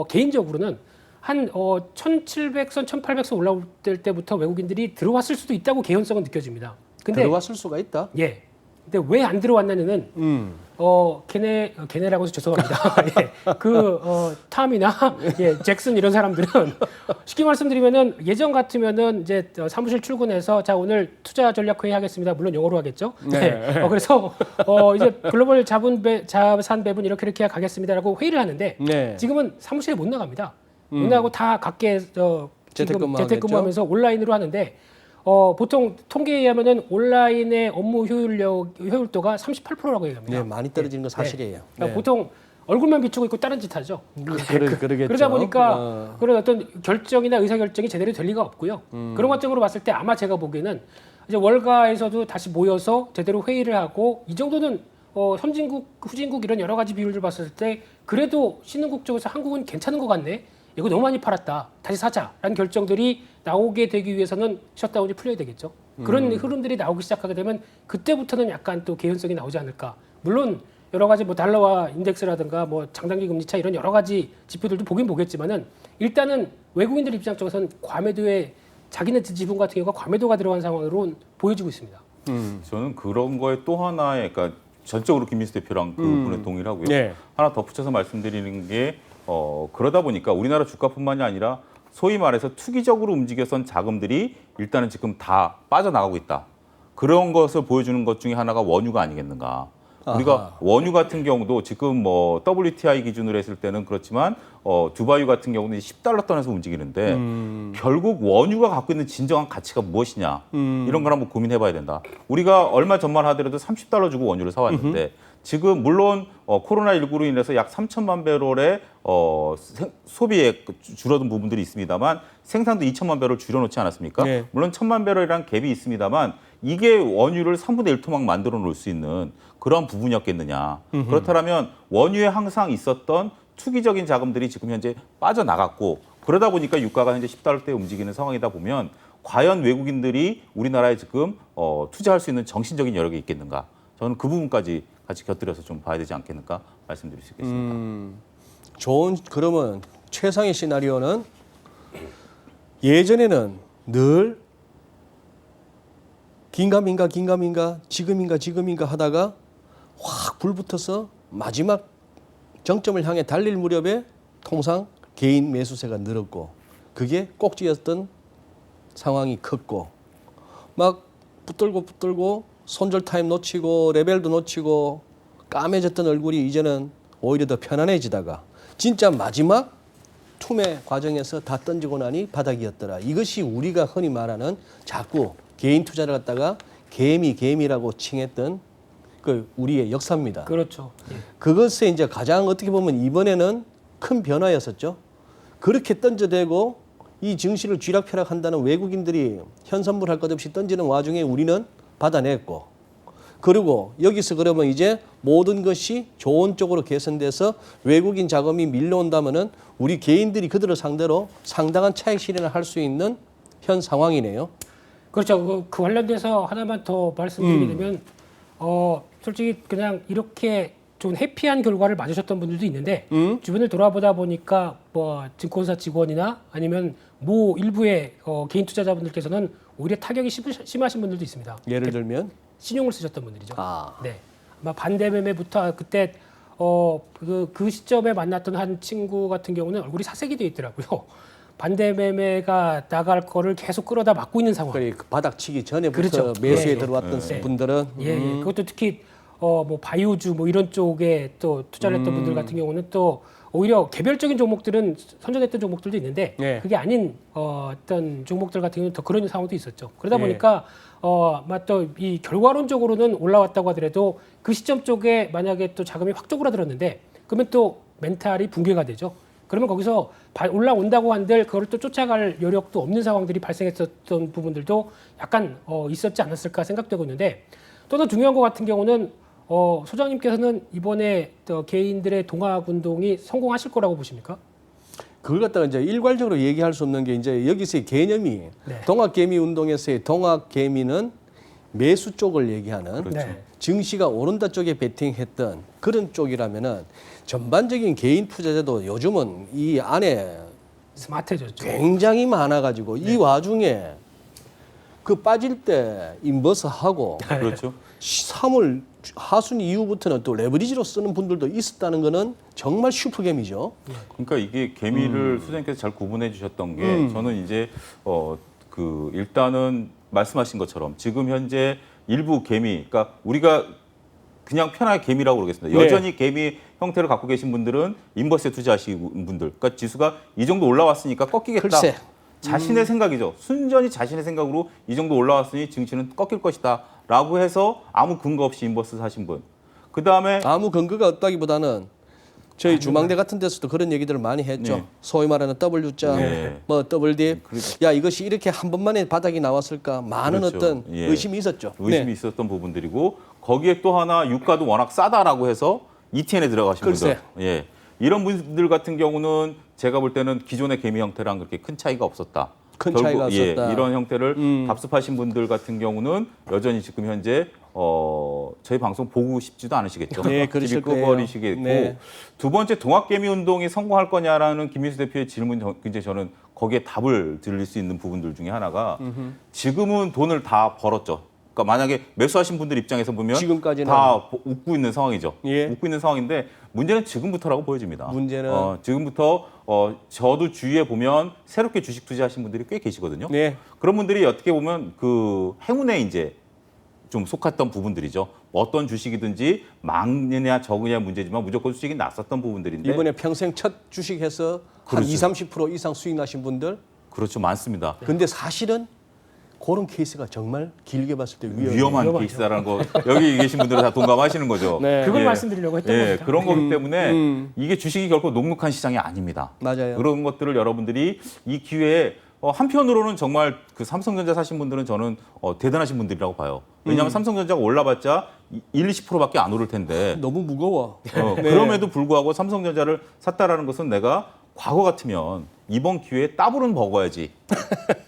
개인적으로는 한 1,700선, 1,800선 올라올 때부터 외국인들이 들어왔을 수도 있다고 개연성은 느껴집니다. 근데 들어왔을 수가 있다. 예. 근데 왜 안 들어왔냐는 걔네라고 해서 죄송합니다. 예. 탐이나 잭슨 이런 사람들은 쉽게 말씀드리면은 예전 같으면은 이제 사무실 출근해서 자 오늘 투자 전략 회의 하겠습니다. 물론 영어로 하겠죠. 네. 그래서 이제 글로벌 자산 배분 이렇게 가겠습니다라고 회의를 하는데 네. 지금은 사무실에 못 나갑니다. 못 나가고 다 각계 지금 재택근무하면서 온라인으로 하는데 보통 통계에 의하면은 온라인의 업무 효율도가 38%라고 얘기합니다. 네, 많이 떨어지는 건 사실이에요. 그러니까 네. 보통 얼굴만 비추고 있고 다른 짓 하죠. 그러겠죠. 그러다 보니까 그런 어떤 결정이나 의사결정이 제대로 될 리가 없고요. 그런 관점으로 봤을 때 아마 제가 보기에는 이제 월가에서도 다시 모여서 제대로 회의를 하고 이 정도는 선진국, 후진국 이런 여러 가지 비율을 봤을 때 그래도 신흥국 쪽에서 한국은 괜찮은 것 같네. 이거 너무 많이 팔았다. 다시 사자라는 결정들이 나오게 되기 위해서는 셧다운이 풀려야 되겠죠. 그런 흐름들이 나오기 시작하게 되면 그때부터는 약간 또 개연성이 나오지 않을까. 물론 여러 가지 뭐 달러화 인덱스라든가 뭐 장단기 금리 차 이런 여러 가지 지표들도 보긴 보겠지만은 일단은 외국인들 입장 쪽에서는 과매도에 자기네 지분 같은 경우가 과매도가 들어간 상황으로 보여지고 있습니다. 저는 그런 거에 또 하나의, 그러니까 전적으로 김민수 대표랑 그 부분에 동의하고요. 네. 하나 덧붙여서 말씀드리는 게 그러다 보니까 우리나라 주가뿐만이 아니라 소위 말해서 투기적으로 움직였던 자금들이 일단은 지금 다 빠져나가고 있다. 그런 것을 보여주는 것 중에 하나가 원유가 아니겠는가. 우리가 아하. 원유 같은 경우도 지금 뭐 WTI 기준으로 했을 때는 그렇지만 두바이 같은 경우는 10달러 선에서 움직이는데 결국 원유가 갖고 있는 진정한 가치가 무엇이냐 이런 걸 한번 고민해봐야 된다. 우리가 얼마 전만 하더라도 30달러 주고 원유를 사왔는데 지금 물론 코로나19로 인해서 약 3천만 배럴의 소비에 줄어든 부분들이 있습니다만 생산도 2천만 배럴 줄여놓지 않았습니까? 네. 물론 1,000만 배럴이란 갭이 있습니다만 이게 원유를 3분의 1 토막 만들어 놓을 수 있는 그런 부분이었겠느냐. 그렇다면 원유에 항상 있었던 투기적인 자금들이 지금 현재 빠져나갔고 그러다 보니까 유가가 현재 10달러대에 움직이는 상황이다 보면 과연 외국인들이 우리나라에 지금 투자할 수 있는 정신적인 여력이 있겠는가. 저는 그 부분까지 같이 곁들여서 좀 봐야 되지 않겠는가 말씀드릴 수 있겠습니다. 그러면 최상의 시나리오는 예전에는 늘 긴가민가 지금인가 하다가 확 불붙어서 마지막 정점을 향해 달릴 무렵에 통상 개인 매수세가 늘었고 그게 꼭지였던 상황이 컸고 막 붙들고 손절 타임 놓치고 레벨도 놓치고 까매졌던 얼굴이 이제는 오히려 더 편안해지다가 진짜 마지막 투매 과정에서 다 던지고 나니 바닥이었더라. 이것이 우리가 흔히 말하는 자꾸 개인 투자를 갖다가 개미라고 칭했던 그 우리의 역사입니다. 그렇죠. 예. 그것에 이제 가장 어떻게 보면 이번에는 큰 변화였었죠. 그렇게 던져대고 이 증시를 쥐락펴락한다는 외국인들이 현선물할 것 없이 던지는 와중에 우리는 받아냈고 그리고 여기서 그러면 이제 모든 것이 좋은 쪽으로 개선돼서 외국인 자금이 밀려온다면은 우리 개인들이 그들을 상대로 상당한 차익 실현을 할 수 있는 현 상황이네요. 그렇죠. 그 관련돼서 하나만 더 말씀드리게 되면 솔직히 그냥 이렇게 좀 해피한 결과를 맞으셨던 분들도 있는데 주변을 돌아보다 보니까 뭐 증권사 직원이나 아니면 모 일부의 개인 투자자분들께서는 오히려 타격이 심하신 분들도 있습니다. 예를 들면 신용을 쓰셨던 분들이죠. 아. 네. 아마 반대매매부터 그때 그 시점에 만났던 한 친구 같은 경우는 얼굴이 사색이 돼 있더라고요. 반대매매가 나갈 거를 계속 끌어다 막고 있는 상황. 그 바닥 치기 전에부터 그렇죠. 매수에 예, 예. 들어왔던 네. 분들은 예, 예. 그것도 특히 뭐 바이오주 뭐 이런 쪽에 또 투자를 했던 분들 같은 경우는 또 오히려 개별적인 종목들은 선전했던 종목들도 있는데 네. 그게 아닌 어떤 종목들 같은 경우는 더 그런 상황도 있었죠. 그러다 네. 보니까 또 이 결과론적으로는 올라왔다고 하더라도 그 시점 쪽에 만약에 또 자금이 확 쪼그라들었는데 그러면 또 멘탈이 붕괴가 되죠. 그러면 거기서 올라온다고 한들 그걸 또 쫓아갈 여력도 없는 상황들이 발생했었던 부분들도 약간 있었지 않았을까 생각되고 있는데 또 하나 중요한 것 같은 경우는 소장님께서는 이번에 개인들의 동학 운동이 성공하실 거라고 보십니까? 그걸 갖다가 이제 일괄적으로 얘기할 수 없는 게 이제 여기서의 개념이 네. 동학개미 운동에서의 동학개미는 매수 쪽을 얘기하는 그렇죠. 네. 증시가 오른다 쪽에 베팅했던 그런 쪽이라면은 전반적인 개인 투자자도 요즘은 이 안에 스마트해졌죠. 굉장히 많아가지고 이 와중에 그 빠질 때 인버스하고 그렇죠. 3월 하순 이후부터는 또 레버리지로 쓰는 분들도 있었다는 거는 정말 슈퍼개미죠. 그러니까 이게 개미를 소장님께서 잘 구분해 주셨던 게 저는 이제 일단은 말씀하신 것처럼 지금 현재 일부 개미, 그러니까 우리가 그냥 편하게 개미라고 그러겠습니다. 네. 여전히 개미 형태를 갖고 계신 분들은 인버스에 투자하시는 분들, 그러니까 지수가 이 정도 올라왔으니까 꺾이겠다. 글쎄. 자신의 생각이죠. 순전히 자신의 생각으로 이 정도 올라왔으니 증시는 꺾일 것이다라고 해서 아무 근거 없이 인버스 사신 분. 그 다음에 아무 근거가 없다기보다는 저희 주망대 같은 데서도 그런 얘기들을 많이 했죠. 네. 소위 말하는 W자, 네. 뭐 WD. 야 이것이 이렇게 한 번만에 바닥이 나왔을까? 많은 그렇죠. 어떤 예. 의심이 있었죠. 의심이 네. 있었던 부분들이고 거기에 또 하나 유가도 워낙 싸다라고 해서 ETN에 들어가신 글쎄. 분들. 예. 이런 분들 같은 경우는 제가 볼 때는 기존의 개미 형태랑 그렇게 큰 차이가 없었다. 큰 차이가 없었다. 예, 이런 형태를 답습하신 분들 같은 경우는 여전히 지금 현재 저희 방송 보고 싶지도 않으시겠죠. 네, 그러실 TV 끄버리시겠고 네. 두 번째 동학개미 운동이 성공할 거냐라는 김민수 대표의 질문 굉장히 저는 거기에 답을 드릴 수 있는 부분들 중에 하나가 지금은 돈을 다 벌었죠. 그러니까 만약에 매수하신 분들 입장에서 보면 지금까지는 다 웃고 있는 상황이죠. 예. 웃고 있는 상황인데 문제는 지금부터라고 보여집니다. 문제는 지금부터 저도 주위에 보면 새롭게 주식 투자하신 분들이 꽤 계시거든요. 네. 그런 분들이 어떻게 보면 그 행운에 이제 좀 속했던 부분들이죠. 어떤 주식이든지 많느냐 적으냐 문제지만 무조건 수익이 났었던 부분들인데 이번에 평생 첫 주식해서 한 그렇죠. 20-30% 이상 수익 나신 분들. 그렇죠. 많습니다. 근데 사실은 그런 케이스가 정말 길게 봤을 때 위험한 위험하죠. 케이스라는 거 여기 계신 분들은 다 동감하시는 거죠. 네. 그걸 예. 말씀드리려고 했던 예, 겁니다. 그런 거기 때문에 이게 주식이 결코 녹록한 시장이 아닙니다. 맞아요. 그런 것들을 여러분들이 이 기회에 한편으로는 정말 그 삼성전자 사신 분들은 저는 대단하신 분들이라고 봐요. 왜냐하면 삼성전자가 올라봤자 1-20%밖에 안 오를 텐데 너무 무거워. 네. 그럼에도 불구하고 삼성전자를 샀다라는 것은 내가 과거 같으면 이번 기회에 따블은 먹어야지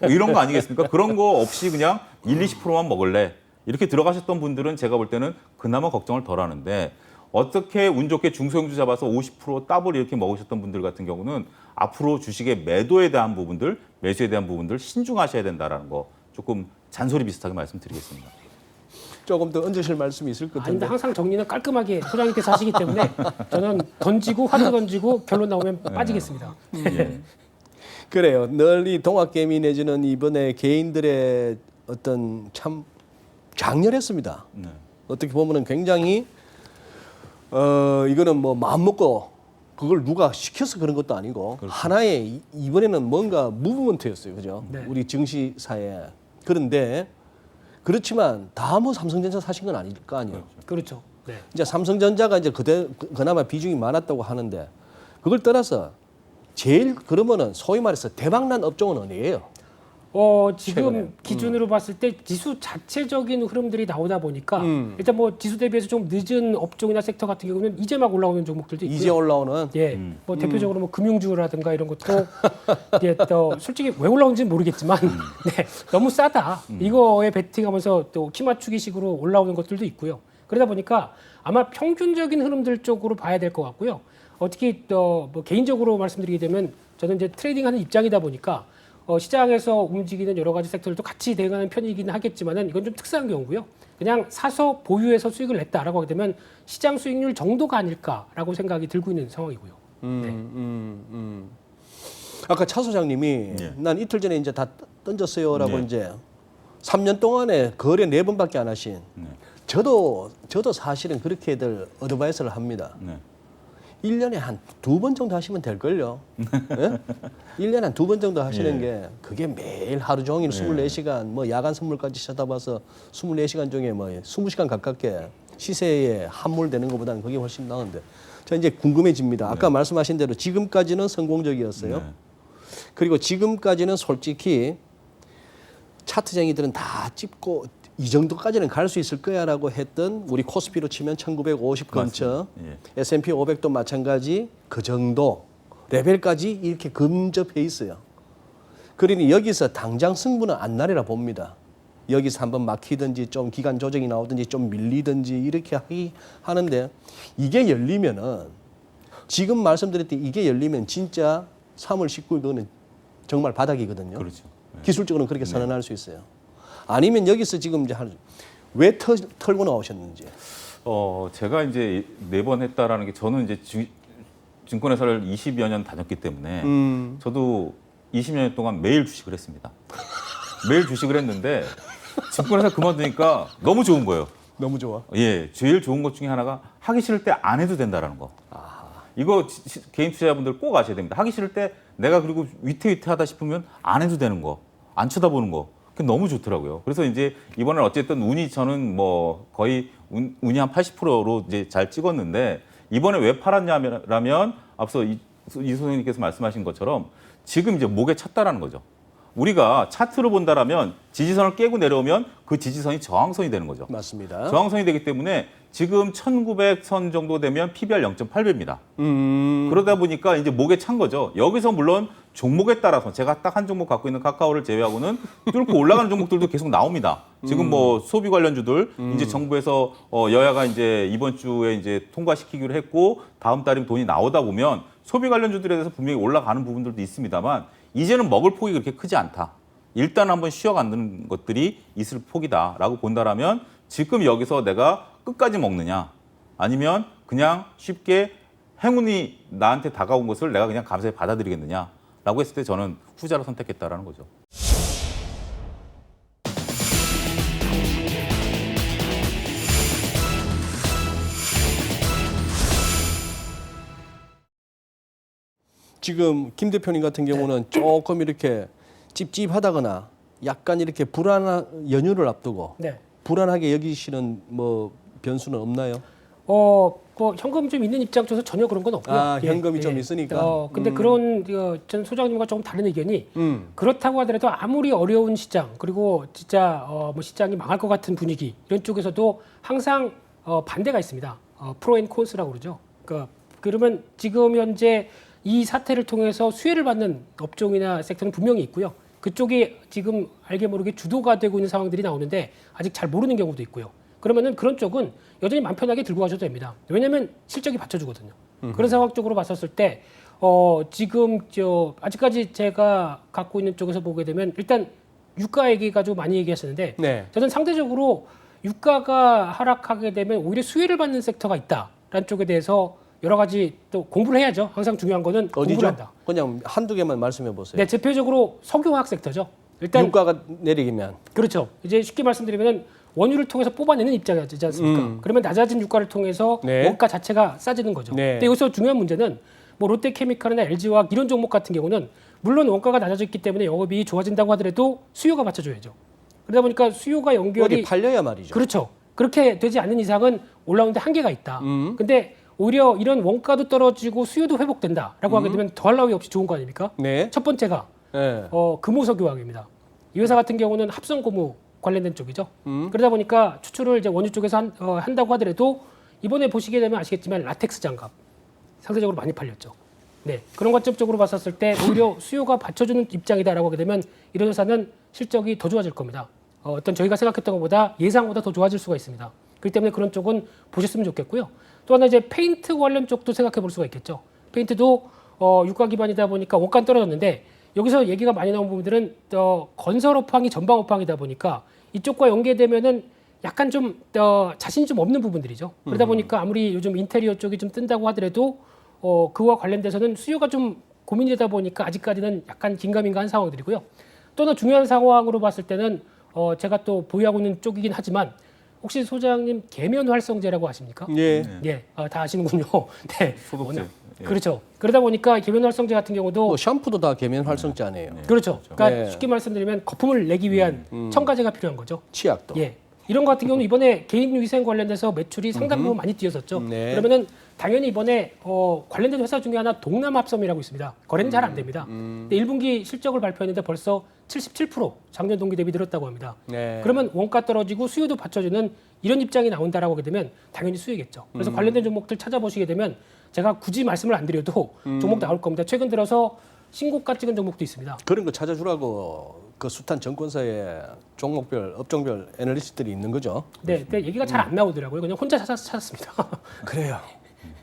이런 거 아니겠습니까? 그런 거 없이 그냥 1-20%만 먹을래 이렇게 들어가셨던 분들은 제가 볼 때는 그나마 걱정을 덜 하는데 어떻게 운 좋게 중소형주 잡아서 50% 따블 이렇게 먹으셨던 분들 같은 경우는 앞으로 주식의 매도에 대한 부분들, 매수에 대한 부분들 신중하셔야 된다라는 거 조금 잔소리 비슷하게 말씀드리겠습니다. 조금 더 얹으실 말씀이 있을 것 아닌데 같은데. 항상 정리는 깔끔하게 소장님께서 하시기 때문에 저는 던지고 화두 던지고 결론 나오면 빠지겠습니다. 예. 그래요. 늘 이 동학개미 내지는 이번에 개인들의 어떤 참 장렬했습니다. 네. 어떻게 보면은 굉장히 이거는 뭐 마음 먹고 그걸 누가 시켜서 그런 것도 아니고 하나의 이번에는 뭔가 무브먼트였어요. 그죠? 네. 우리 증시사에. 그런데 그렇지만 다 뭐 삼성전자 사신 건 아닐 거 아니에요. 그렇죠. 네. 이제 삼성전자가 이제 그나마 비중이 많았다고 하는데 그걸 떠나서 제일 그러면은 소위 말해서 대박난 업종은 어디예요? 지금 최근에. 기준으로 봤을 때 지수 자체적인 흐름들이 나오다 보니까 일단 뭐 지수 대비해서 좀 늦은 업종이나 섹터 같은 경우는 이제 막 올라오는 종목들도 있고요. 이제 올라오는 예, 뭐 대표적으로 뭐 금융주라든가 이런 것도 예, 또 솔직히 왜 올라오는지는 모르겠지만 네, 너무 싸다. 이거에 베팅하면서 또 키 맞추기식으로 올라오는 것들도 있고요. 그러다 보니까 아마 평균적인 흐름들 쪽으로 봐야 될 것 같고요. 특히 또 뭐 개인적으로 말씀드리게 되면 저는 이제 트레이딩하는 입장이다 보니까 시장에서 움직이는 여러 가지 섹터들도 같이 대응하는 편이기는 하겠지만은 이건 좀 특수한 경우고요. 그냥 사서 보유해서 수익을 냈다라고 하게 되면 시장 수익률 정도가 아닐까라고 생각이 들고 있는 상황이고요. 아까 차 소장님이 예. 난 이틀 전에 이제 다 던졌어요라고 네. 이제 3년 동안에 거래 4번밖에 안 하신. 네. 저도 사실은 그렇게들 어드바이스를 합니다. 네. 1년에 한 2번 정도 하시면 될걸요. 예? 1년에 한 2번 정도 하시는 예. 게 그게 매일 하루 종일 24시간 뭐 야간 선물까지 쳐다봐서 24시간 중에 뭐 20시간 가깝게 시세에 함몰되는 것보다는 그게 훨씬 나은데. 자, 이제 궁금해집니다. 아까 말씀하신 대로 지금까지는 성공적이었어요. 네. 그리고 지금까지는 솔직히 차트쟁이들은 다 찝고 이 정도까지는 갈 수 있을 거야라고 했던 우리 코스피로 치면 1950 근처, 예. S&P 500도 마찬가지 그 정도 레벨까지 이렇게 근접해 있어요. 그러니 여기서 당장 승부는 안 나리라 봅니다. 여기서 한번 막히든지 좀 기간 조정이 나오든지 좀 밀리든지 이렇게 하는데 이게 열리면은 지금 말씀드렸듯이 이게 열리면 진짜 3월 19일 그거는 정말 바닥이거든요. 그렇죠. 기술적으로는 그렇게 선언할 수 있어요. 아니면 여기서 지금 이제 왜 털고 나오셨는지. 제가 이제 4번 했다라는 게 저는 이제 증권회사를 20여 년 다녔기 때문에 저도 20년 동안 매일 주식을 했습니다. 매일 주식을 했는데 증권회사 그만두니까 너무 좋은 거예요. 너무 좋아. 예, 제일 좋은 것 중에 하나가 하기 싫을 때 안 해도 된다라는 거. 이거 개인 투자자분들 꼭 아셔야 됩니다. 하기 싫을 때 내가 그리고 위태위태하다 싶으면 안 해도 되는 거, 안 쳐다보는 거. 그게 너무 좋더라고요. 그래서 이제 이번엔 어쨌든 운이 저는 뭐 거의 운이 한 80%로 이제 잘 찍었는데 이번에 왜 팔았냐면 앞서 이 선생님께서 말씀하신 것처럼 지금 이제 목에 찼다라는 거죠. 우리가 차트로 본다라면 지지선을 깨고 내려오면 그 지지선이 저항선이 되는 거죠. 맞습니다. 저항선이 되기 때문에 지금 1900선 정도 되면 PBR 0.8배입니다. 그러다 보니까 이제 목에 찬 거죠. 여기서 물론 종목에 따라서 제가 딱 한 종목 갖고 있는 카카오를 제외하고는 뚫고 올라가는 종목들도 계속 나옵니다. 지금 뭐 소비 관련주들 이제 정부에서 여야가 이제 이번 주에 이제 통과시키기로 했고 다음 달이면 돈이 나오다 보면 소비 관련주들에 대해서 분명히 올라가는 부분들도 있습니다만 이제는 먹을 폭이 그렇게 크지 않다. 일단 한번 쉬어가는 것들이 있을 폭이다라고 본다라면 지금 여기서 내가 끝까지 먹느냐 아니면 그냥 쉽게 행운이 나한테 다가온 것을 내가 그냥 감사히 받아들이겠느냐라고 했을 때 저는 후자로 선택했다라는 거죠. 지금 김 대표님 같은 경우는 조금 이렇게 찝찝하다거나 약간 이렇게 불안한 연휴를 앞두고 네. 불안하게 여기시는 뭐 변수는 없나요? 뭐 현금 좀 있는 입장 쪽에서 전혀 그런 건 없고요. 아, 현금이 좀 있으니까. 근데 그런 전 소장님과 조금 다른 의견이 그렇다고 하더라도 아무리 어려운 시장 그리고 진짜 뭐 시장이 망할 것 같은 분위기 이런 쪽에서도 항상 반대가 있습니다. 프로앤콘스라고 그러죠. 그러면 지금 현재 이 사태를 통해서 수혜를 받는 업종이나 섹터는 분명히 있고요. 그쪽이 지금 알게 모르게 주도가 되고 있는 상황들이 나오는데 아직 잘 모르는 경우도 있고요. 그러면은 그런 쪽은 여전히 마음 편하게 들고 가셔도 됩니다. 왜냐하면 실적이 받쳐주거든요. 그런 상황 쪽으로 봤었을 때 지금 아직까지 제가 갖고 있는 쪽에서 보게 되면 일단 유가 얘기 가지고 많이 얘기하시는데 네. 저는 상대적으로 유가가 하락하게 되면 오히려 수혜를 받는 섹터가 있다라는 쪽에 대해서 여러 가지 또 공부를 해야죠. 항상 중요한 거는 공부를 어디죠? 한다. 그냥 한두 개만 말씀해 보세요. 네, 대표적으로 석유화학 섹터죠. 일단 유가가 내리면 그렇죠. 이제 쉽게 말씀드리면 원유를 통해서 뽑아내는 입장이지 않습니까? 그러면 낮아진 유가를 통해서 네. 원가 자체가 싸지는 거죠. 네. 근데 여기서 중요한 문제는 뭐 롯데케미칼이나 LG화학 이런 종목 같은 경우는 물론 원가가 낮아졌기 때문에 영업이 좋아진다고 하더라도 수요가 받쳐줘야죠. 그러다 보니까 수요가 연결이 어디 팔려야 말이죠. 그렇죠. 그렇게 되지 않는 이상은 올라오는데 한계가 있다. 근데 오히려 이런 원가도 떨어지고 수요도 회복된다라고 하게 되면 더할 나위 없이 좋은 거 아닙니까? 네. 첫 번째가 네. 금호석유화학입니다. 이 회사 같은 경우는 합성고무 관련된 쪽이죠. 그러다 보니까 추출을 이제 원유 쪽에서 한다고 하더라도 이번에 보시게 되면 아시겠지만 라텍스 장갑 상대적으로 많이 팔렸죠. 네, 그런 관점적으로 봤었을 때 오히려 수요가 받쳐주는 입장이다라고 하게 되면 이런 회사는 실적이 더 좋아질 겁니다. 어떤 저희가 생각했던 것보다 예상보다 더 좋아질 수가 있습니다. 그렇기 때문에 그런 쪽은 보셨으면 좋겠고요. 또 하나 이제 페인트 관련 쪽도 생각해 볼 수가 있겠죠. 페인트도 유가 기반이다 보니까 원가는 떨어졌는데 여기서 얘기가 많이 나온 부분들은 건설 업황이 전방 업황이다 보니까 이쪽과 연계되면은 약간 좀 자신이 좀 없는 부분들이죠. 그러다 보니까 아무리 요즘 인테리어 쪽이 좀 뜬다고 하더라도 그와 관련돼서는 수요가 좀 고민되다 보니까 아직까지는 약간 긴가민가한 상황들이고요. 또 하나 중요한 상황으로 봤을 때는 제가 또 보유하고 있는 쪽이긴 하지만 혹시 소장님 계면 활성제라고 아십니까? 예. 예, 다 아시는군요. 네, 소독제. 예. 그렇죠. 그러다 보니까 계면 활성제 같은 경우도 뭐 샴푸도 다 계면 활성제 아니에요. 그렇죠. 그러니까 네. 쉽게 말씀드리면 거품을 내기 위한 첨가제가 필요한 거죠. 치약도. 예. 이런 거 같은 경우는 이번에 개인위생 관련돼서 매출이 상당 부분 많이 뛰었었죠. 네. 그러면은 당연히 이번에 관련된 회사 중에 하나 동남합섬이라고 있습니다. 거래는 잘 안 됩니다. 근데 1분기 실적을 발표했는데 벌써 77% 작년 동기 대비 늘었다고 합니다. 네. 그러면 원가 떨어지고 수요도 받쳐주는 이런 입장이 나온다라고 하게 되면 당연히 수혜겠죠. 그래서 관련된 종목들 찾아보시게 되면 제가 굳이 말씀을 안 드려도 종목 나올 겁니다. 최근 들어서 신고가 찍은 종목도 있습니다. 그런 거 찾아주라고 그 숱한 정권사에 종목별, 업종별 애널리스트들이 있는 거죠. 네, 근데 얘기가 잘 안 나오더라고요. 그냥 혼자 찾았습니다. 그래요.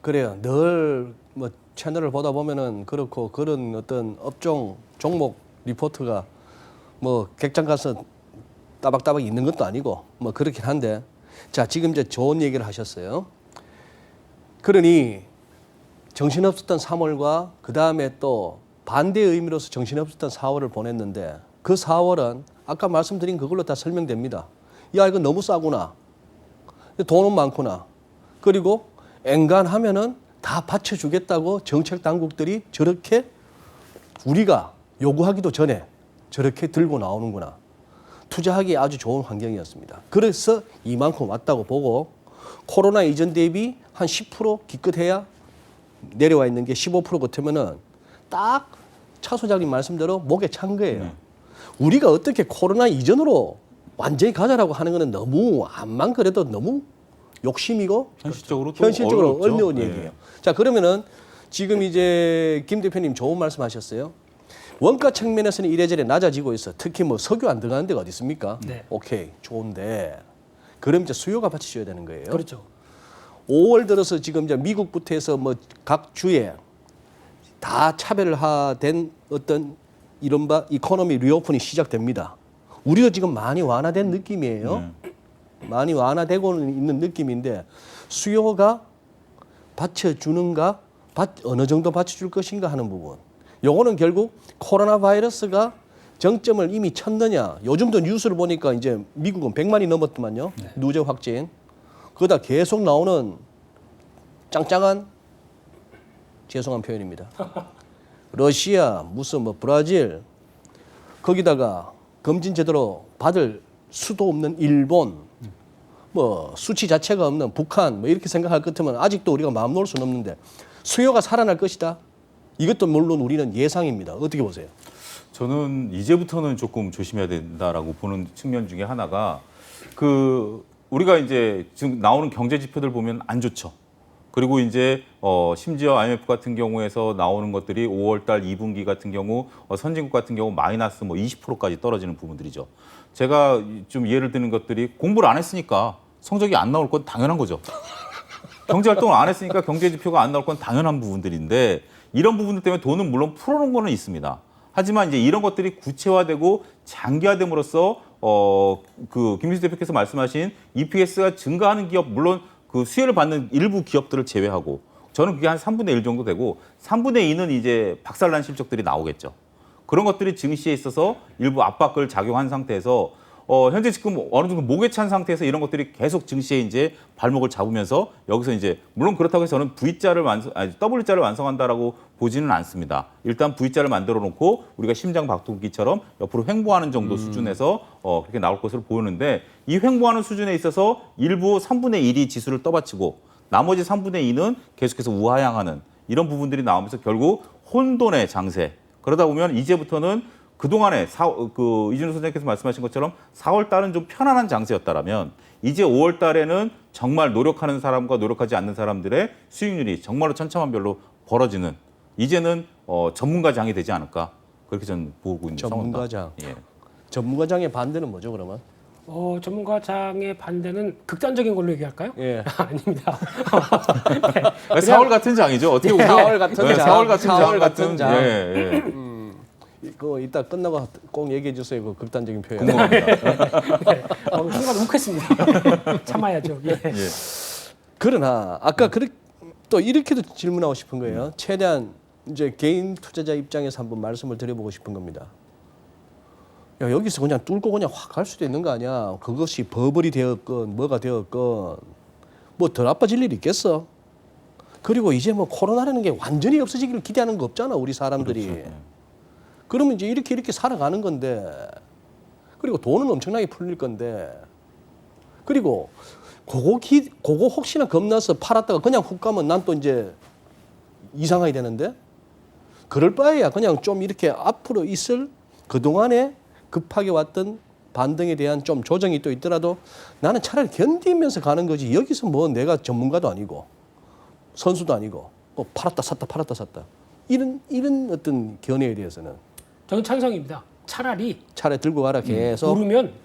그래요. 늘 뭐 채널을 보다 보면은 그렇고 그런 어떤 업종 종목 리포트가 뭐 객장 가서 따박따박 있는 것도 아니고 뭐 그렇긴 한데 자 지금 이제 좋은 얘기를 하셨어요. 그러니 정신없었던 3월과 그 다음에 또 반대의 의미로서 정신없었던 4월을 보냈는데 그 4월은 아까 말씀드린 그걸로 다 설명됩니다. 야 이거 너무 싸구나. 돈은 많구나. 그리고 엔간하면은 다 받쳐주겠다고 정책 당국들이 저렇게 우리가 요구하기도 전에 저렇게 들고 나오는구나. 투자하기 아주 좋은 환경이었습니다. 그래서 이만큼 왔다고 보고 코로나 이전 대비 한 10% 기껏해야 내려와 있는 게 15% 같으면은 딱 차 소장님 말씀대로 목에 찬 거예요. 우리가 어떻게 코로나 이전으로 완전히 가자라고 하는 거는 너무 암만 그래도 너무 욕심이고 현실적으로 또 현실적으로 어렵죠. 어려운 네. 얘기예요. 자 그러면은 지금 이제 김 대표님 좋은 말씀하셨어요. 원가 측면에서는 이래저래 낮아지고 있어. 특히 뭐 석유 안 들어가는 데가 어디 있습니까? 네. 오케이 좋은데 그럼 이제 수요가 받쳐줘야 되는 거예요. 그렇죠. 5월 들어서 지금 이제 미국부터 해서 뭐 각 주에 다 차별화된 어떤 이른바 이코노미 리오픈이 시작됩니다. 우리가 지금 많이 완화된 느낌이에요. 많이 완화되고 있는 느낌인데 수요가 받쳐주는가, 어느 정도 받쳐줄 것인가 하는 부분. 요거는 결국 코로나 바이러스가 정점을 이미 쳤느냐. 요즘도 뉴스를 보니까 이제 미국은 100만이 넘었더만요. 누적 확진. 그러다 계속 나오는 짱짱한 죄송한 표현입니다. 러시아, 무슨 뭐 브라질, 거기다가 검진 제대로 받을 수도 없는 일본, 뭐 수치 자체가 없는 북한, 뭐 이렇게 생각할 것 같으면 아직도 우리가 마음 놓을 수는 없는데 수요가 살아날 것이다. 이것도 물론 우리는 예상입니다. 어떻게 보세요? 저는 이제부터는 조금 조심해야 된다라고 보는 측면 중에 하나가 그 우리가 이제 지금 나오는 경제 지표들 보면 안 좋죠. 그리고 이제 심지어 IMF 같은 경우에서 나오는 것들이 5월달 2분기 같은 경우 선진국 같은 경우 마이너스 뭐 20%까지 떨어지는 부분들이죠. 제가 좀 예를 드는 것들이 공부를 안 했으니까 성적이 안 나올 건 당연한 거죠. 경제 활동을 안 했으니까 경제 지표가 안 나올 건 당연한 부분들인데 이런 부분들 때문에 돈은 물론 풀어놓은 거는 있습니다. 하지만 이제 이런 것들이 구체화되고 장기화됨으로써 그 김민수 대표께서 말씀하신 EPS가 증가하는 기업 물론 그 수혜를 받는 일부 기업들을 제외하고 저는 그게 한 3분의 1 정도 되고 3분의 2는 이제 박살난 실적들이 나오겠죠. 그런 것들이 증시에 있어서 일부 압박을 작용한 상태에서 현재 지금 어느 정도 목에 찬 상태에서 이런 것들이 계속 증시에 이제 발목을 잡으면서 여기서 이제 물론 그렇다고 해서 저는 W자를 완성한다라고 보지는 않습니다. 일단 V자를 만들어 놓고 우리가 심장 박동기처럼 옆으로 횡보하는 정도 수준에서 그렇게 나올 것으로 보이는데 이 횡보하는 수준에 있어서 일부 3분의 1이 지수를 떠받치고 나머지 3분의 2는 계속해서 우하향하는 이런 부분들이 나오면서 결국 혼돈의 장세. 그러다 보면 이제부터는 그동안에 이준우 선생님께서 말씀하신 것처럼 4월 달은 좀 편안한 장세였다라면 이제 5월 달에는 정말 노력하는 사람과 노력하지 않는 사람들의 수익률이 정말로 천차만별로 벌어지는 이제는 전문가장이 되지 않을까 그렇게 저는 보고 있는 상황입니다. 전문가장. 예. 전문가장의 반대는 뭐죠, 그러면? 전문가장의 반대는 극단적인 걸로 얘기할까요? 예. 아닙니다. 네. 4월 같은 장이죠. 어떻게 보면 4월 같은 장. 4월 같은 장 4월 같은 장. 예. 그거 이따 끝나고 꼭 얘기해 주세요. 그 극단적인 표현. 궁금합니다. 네. 순간 욱했습니다. 참아야죠. 예. 예. 그러나 아까 또 이렇게도 질문하고 싶은 거예요. 최대한 이제 개인 투자자 입장에서 한번 말씀을 드려보고 싶은 겁니다. 야, 여기서 그냥 뚫고 그냥 확 갈 수도 있는 거 아니야. 그것이 버블이 되었건 뭐가 되었건 뭐 더 나빠질 일이 있겠어. 그리고 이제 뭐 코로나라는 게 완전히 없어지기를 기대하는 거 없잖아, 우리 사람들이. 그렇죠. 그러면 이제 이렇게 살아가는 건데, 그리고 돈은 엄청나게 풀릴 건데, 그리고 그거 혹시나 겁나서 팔았다가 그냥 훅 가면 난 또 이제 이상하게 되는데, 그럴 바에야 그냥 좀 이렇게 앞으로 있을 그동안에 급하게 왔던 반등에 대한 좀 조정이 또 있더라도 나는 차라리 견디면서 가는 거지. 여기서 뭐 내가 전문가도 아니고 선수도 아니고 뭐 팔았다 샀다 이런 어떤 견해에 대해서는 저는 찬성입니다. 차라리 들고 가라 계속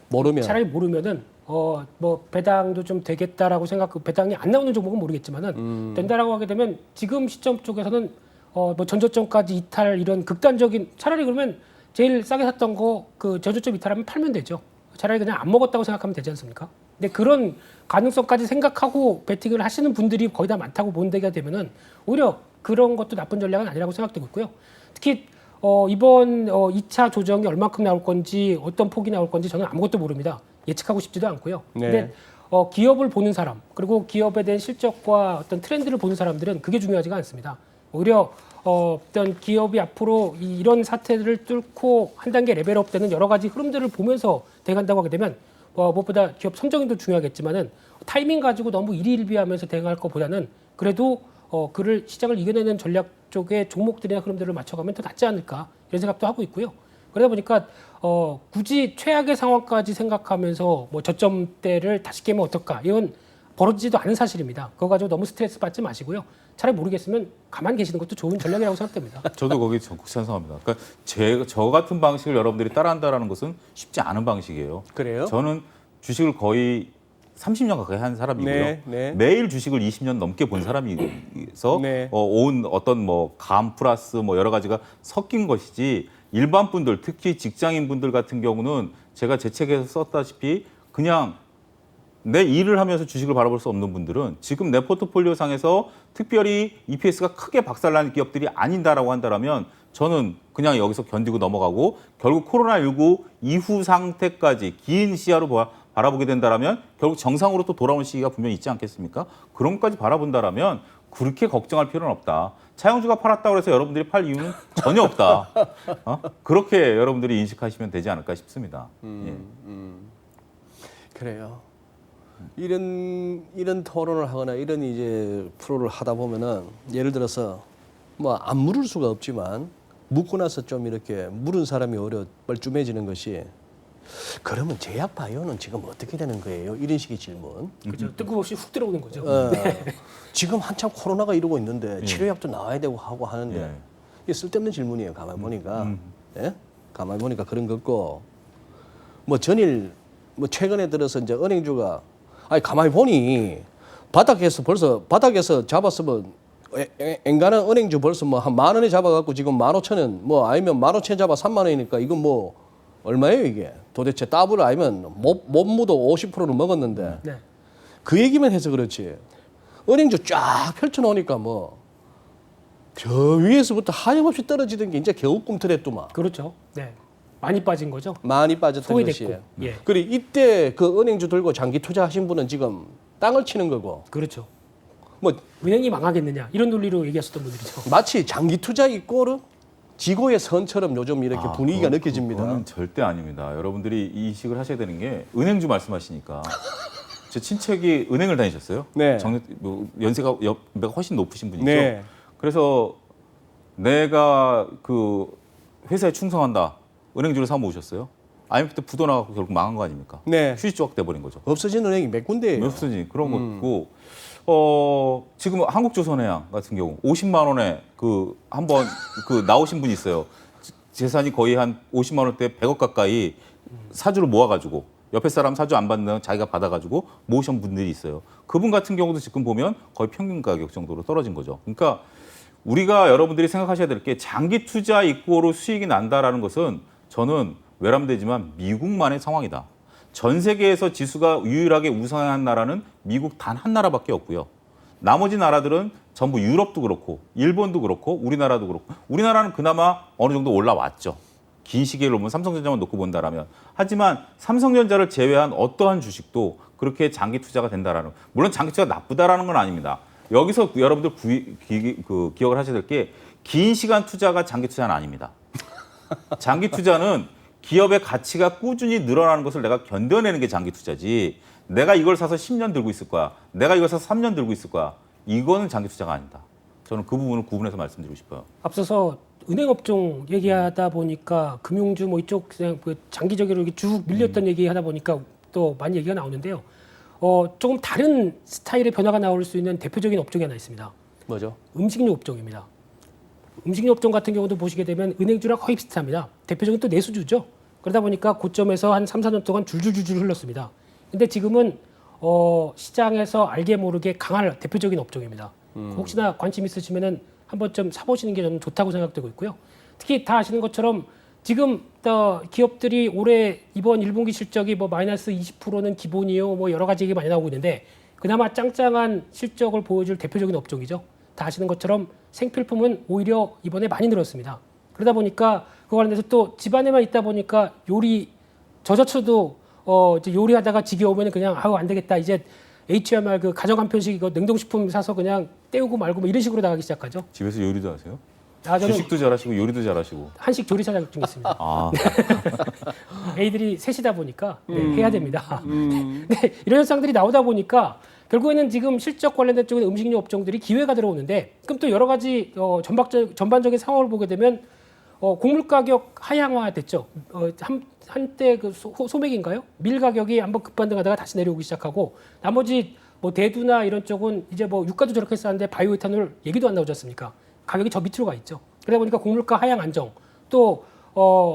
모르면 차라리 모르면은 뭐 배당도 좀 되겠다라고 배당이 안 나오는 종목은 모르겠지만은 된다라고 하게 되면 지금 시점 쪽에서는 뭐 전저점까지 이탈 이런 극단적인 차라리 그러면 제일 싸게 샀던 거 그 전저점 이탈하면 팔면 되죠. 차라리 그냥 안 먹었다고 생각하면 되지 않습니까? 근데 그런 가능성까지 생각하고 베팅을 하시는 분들이 거의 다 많다고 본다게 되면은 오히려 그런 것도 나쁜 전략은 아니라고 생각되고 있고요. 특히 이번 2차 조정이 얼마큼 나올 건지 어떤 폭이 나올 건지 저는 아무것도 모릅니다. 예측하고 싶지도 않고요. 네. 근데 기업을 보는 사람 그리고 기업에 대한 실적과 어떤 트렌드를 보는 사람들은 그게 중요하지가 않습니다. 오히려 어떤 기업이 앞으로 이런 사태를 뚫고 한 단계 레벨업되는 여러 가지 흐름들을 보면서 대응한다고 하게 되면 무엇보다 기업 성적인도 중요하겠지만은 타이밍 가지고 너무 일희일비하면서 대응할 것보다는 그래도 그를 시장을 이겨내는 전략 쪽의 종목들이나 흐름들을 맞춰가면 더 낫지 않을까 이런 생각도 하고 있고요. 그러다 보니까 굳이 최악의 상황까지 생각하면서 뭐 저점대를 다시 깨면 어떨까 이건 벌어지지도 않은 사실입니다. 그거 가지고 너무 스트레스 받지 마시고요. 차라리 모르겠으면 가만히 계시는 것도 좋은 전략이라고 생각됩니다. 저도 거기 적극 찬성합니다. 그러니까 저 같은 방식을 여러분들이 따라한다라는 것은 쉽지 않은 방식이에요. 그래요? 저는 주식을 거의 30년 가까이 한 사람이고요. 네. 매일 주식을 20년 넘게 본 사람이서 네. 온 어떤 뭐 감 플러스 뭐 여러 가지가 섞인 것이지 일반 분들, 특히 직장인 분들 같은 경우는 제가 제 책에서 썼다시피 그냥 내 일을 하면서 주식을 바라볼 수 없는 분들은 지금 내 포트폴리오 상에서 특별히 EPS가 크게 박살나는 기업들이 아닌다라고 한다면 저는 그냥 여기서 견디고 넘어가고 결국 코로나19 이후 상태까지 긴 시야로 바라보게 된다면 결국 정상으로 또 돌아오는 시기가 분명히 있지 않겠습니까? 그런 것까지 바라본다면 그렇게 걱정할 필요는 없다. 차영주가 팔았다고 해서 여러분들이 팔 이유는 전혀 없다. 그렇게 여러분들이 인식하시면 되지 않을까 싶습니다. 예. 그래요. 이런 토론을 하거나 이런 이제 프로를 하다 보면은 예를 들어서 뭐 안 물을 수가 없지만 묻고 나서 좀 이렇게 물은 사람이 오히려 뻘쭘해지는 것이 그러면 제약 바이오는 지금 어떻게 되는 거예요? 이런 식의 질문. 그죠. 뜬금없이 훅 들어오는 거죠. 지금 한참 코로나가 이러고 있는데 치료약도 나와야 되고 하고 하는데 예. 이게 쓸데없는 질문이에요. 가만히 보니까. 예? 가만히 보니까 그런 거고 뭐 전일 뭐 최근에 들어서 이제 은행주가 아니 가만히 보니 바닥에서 잡았으면 엔간한 은행주 벌써 뭐 한 10,000원에 잡아갖고 지금 15,000원 뭐 아니면 15,000원 잡아 3만 원이니까 이건 뭐 얼마예요 이게? 도대체 더블 아니면 못 묻어 50%는 먹었는데 네. 그 얘기만 해서 그렇지. 은행주 쫙 펼쳐놓으니까 뭐 저 위에서부터 하염없이 떨어지던 게 이제 겨우 꿈틀했더만. 그렇죠. 네. 많이 빠진 거죠. 많이 빠졌던 소외됐고. 것이. 예. 그리고 이때 그 은행주 들고 장기 투자하신 분은 지금 땅을 치는 거고 그렇죠. 뭐 은행이 망하겠느냐 이런 논리로 얘기하셨던 분들이죠. 마치 장기 투자 이꼬르 지고의 선처럼 요즘 이렇게 분위기가 느껴집니다. 그거는 절대 아닙니다. 여러분들이 이식을 하셔야 되는 게 은행주 말씀하시니까 제 친척이 은행을 다니셨어요. 네. 연세가 훨씬 높으신 분이죠. 네. 그래서 내가 그 회사에 충성한다. 은행주를 사 모으셨어요. IMF 때 부도 나가고 결국 망한 거 아닙니까? 네. 휴지 조각 돼버린 거죠. 없어진 은행이 몇 군데예요? 없어진 그런 거고 지금 한국조선해양 같은 경우 50만 원에 그 한번 그 나오신 분이 있어요. 재산이 거의 한 50만 원대 100억 가까이 사주를 모아가지고 옆에 사람 사주 안 받는 자기가 받아가지고 모으신 분들이 있어요. 그분 같은 경우도 지금 보면 거의 평균 가격 정도로 떨어진 거죠. 그러니까 우리가 여러분들이 생각하셔야 될 게 장기 투자 이꼬로 수익이 난다라는 것은 저는 외람되지만 미국만의 상황이다. 전 세계에서 지수가 유일하게 우상한 나라는 미국 단 한 나라밖에 없고요. 나머지 나라들은 전부 유럽도 그렇고 일본도 그렇고 우리나라도 그렇고 우리나라는 그나마 어느 정도 올라왔죠. 긴 시기를 보면 삼성전자만 놓고 본다라면. 하지만 삼성전자를 제외한 어떠한 주식도 그렇게 장기 투자가 된다라는. 물론 장기 투자가 나쁘다라는 건 아닙니다. 여기서 여러분들 기억을 하셔야 될 게 긴 시간 투자가 장기 투자는 아닙니다. 장기 투자는 기업의 가치가 꾸준히 늘어나는 것을 내가 견뎌내는 게 장기 투자지. 내가 이걸 사서 10년 들고 있을 거야. 내가 이걸 사서 3년 들고 있을 거야. 이거는 장기 투자가 아니다. 저는 그 부분을 구분해서 말씀드리고 싶어요. 앞서서 은행 업종 얘기하다 보니까 금융주 뭐 이쪽 그냥 그 장기적으로 이렇게 쭉 밀렸던 얘기하다 보니까 또 많이 얘기가 나오는데요. 조금 다른 스타일의 변화가 나올 수 있는 대표적인 업종이 하나 있습니다. 뭐죠? 음식료 업종입니다. 음식료 업종 같은 경우도 보시게 되면 은행주랑 거의 비슷합니다. 대표적인 또 내수주죠. 그러다 보니까 고점에서 한 3, 4년 동안 줄줄줄줄 흘렀습니다. 근데 지금은 시장에서 알게 모르게 강할 대표적인 업종입니다. 혹시나 관심 있으시면은 한 번쯤 사보시는 게 저는 좋다고 생각되고 있고요. 특히 다 아시는 것처럼 지금 기업들이 올해 이번 1분기 실적이 뭐 마이너스 20%는 기본이요, 뭐 여러 가지 얘기 많이 나오고 있는데 그나마 짱짱한 실적을 보여줄 대표적인 업종이죠. 다 아시는 것처럼 생필품은 오히려 이번에 많이 늘었습니다. 그러다 보니까 그거 관련해서 또 집안에만 있다 보니까 요리 저자체도 이제 요리하다가 지겨우면 그냥 아우 안 되겠다 이제 HMR 그 가정 간편식 이거 냉동식품 사서 그냥 때우고 말고 뭐 이런 식으로 나가기 시작하죠. 집에서 요리도 하세요? 저는 주식도 잘하시고 요리도 잘하시고. 한식 조리사 자격증이 있습니다. 아, 애들이 셋이다 보니까 해야 됩니다. 근데 이런 현상들이 나오다 보니까 결국에는 지금 실적 관련된 쪽에 음식료 업종들이 기회가 들어오는데 그럼 또 여러 가지 전반적인 상황을 보게 되면 곡물 가격 하향화 됐죠. 한때 그 소맥인가요? 밀 가격이 한번 급반등하다가 다시 내려오기 시작하고 나머지 뭐 대두나 이런 쪽은 이제 뭐 유가도 저렇게 싸는데 바이오에탄올 얘기도 안 나오지 않습니까? 가격이 저 밑으로 가 있죠. 그러다 보니까 곡물가 하향 안정. 또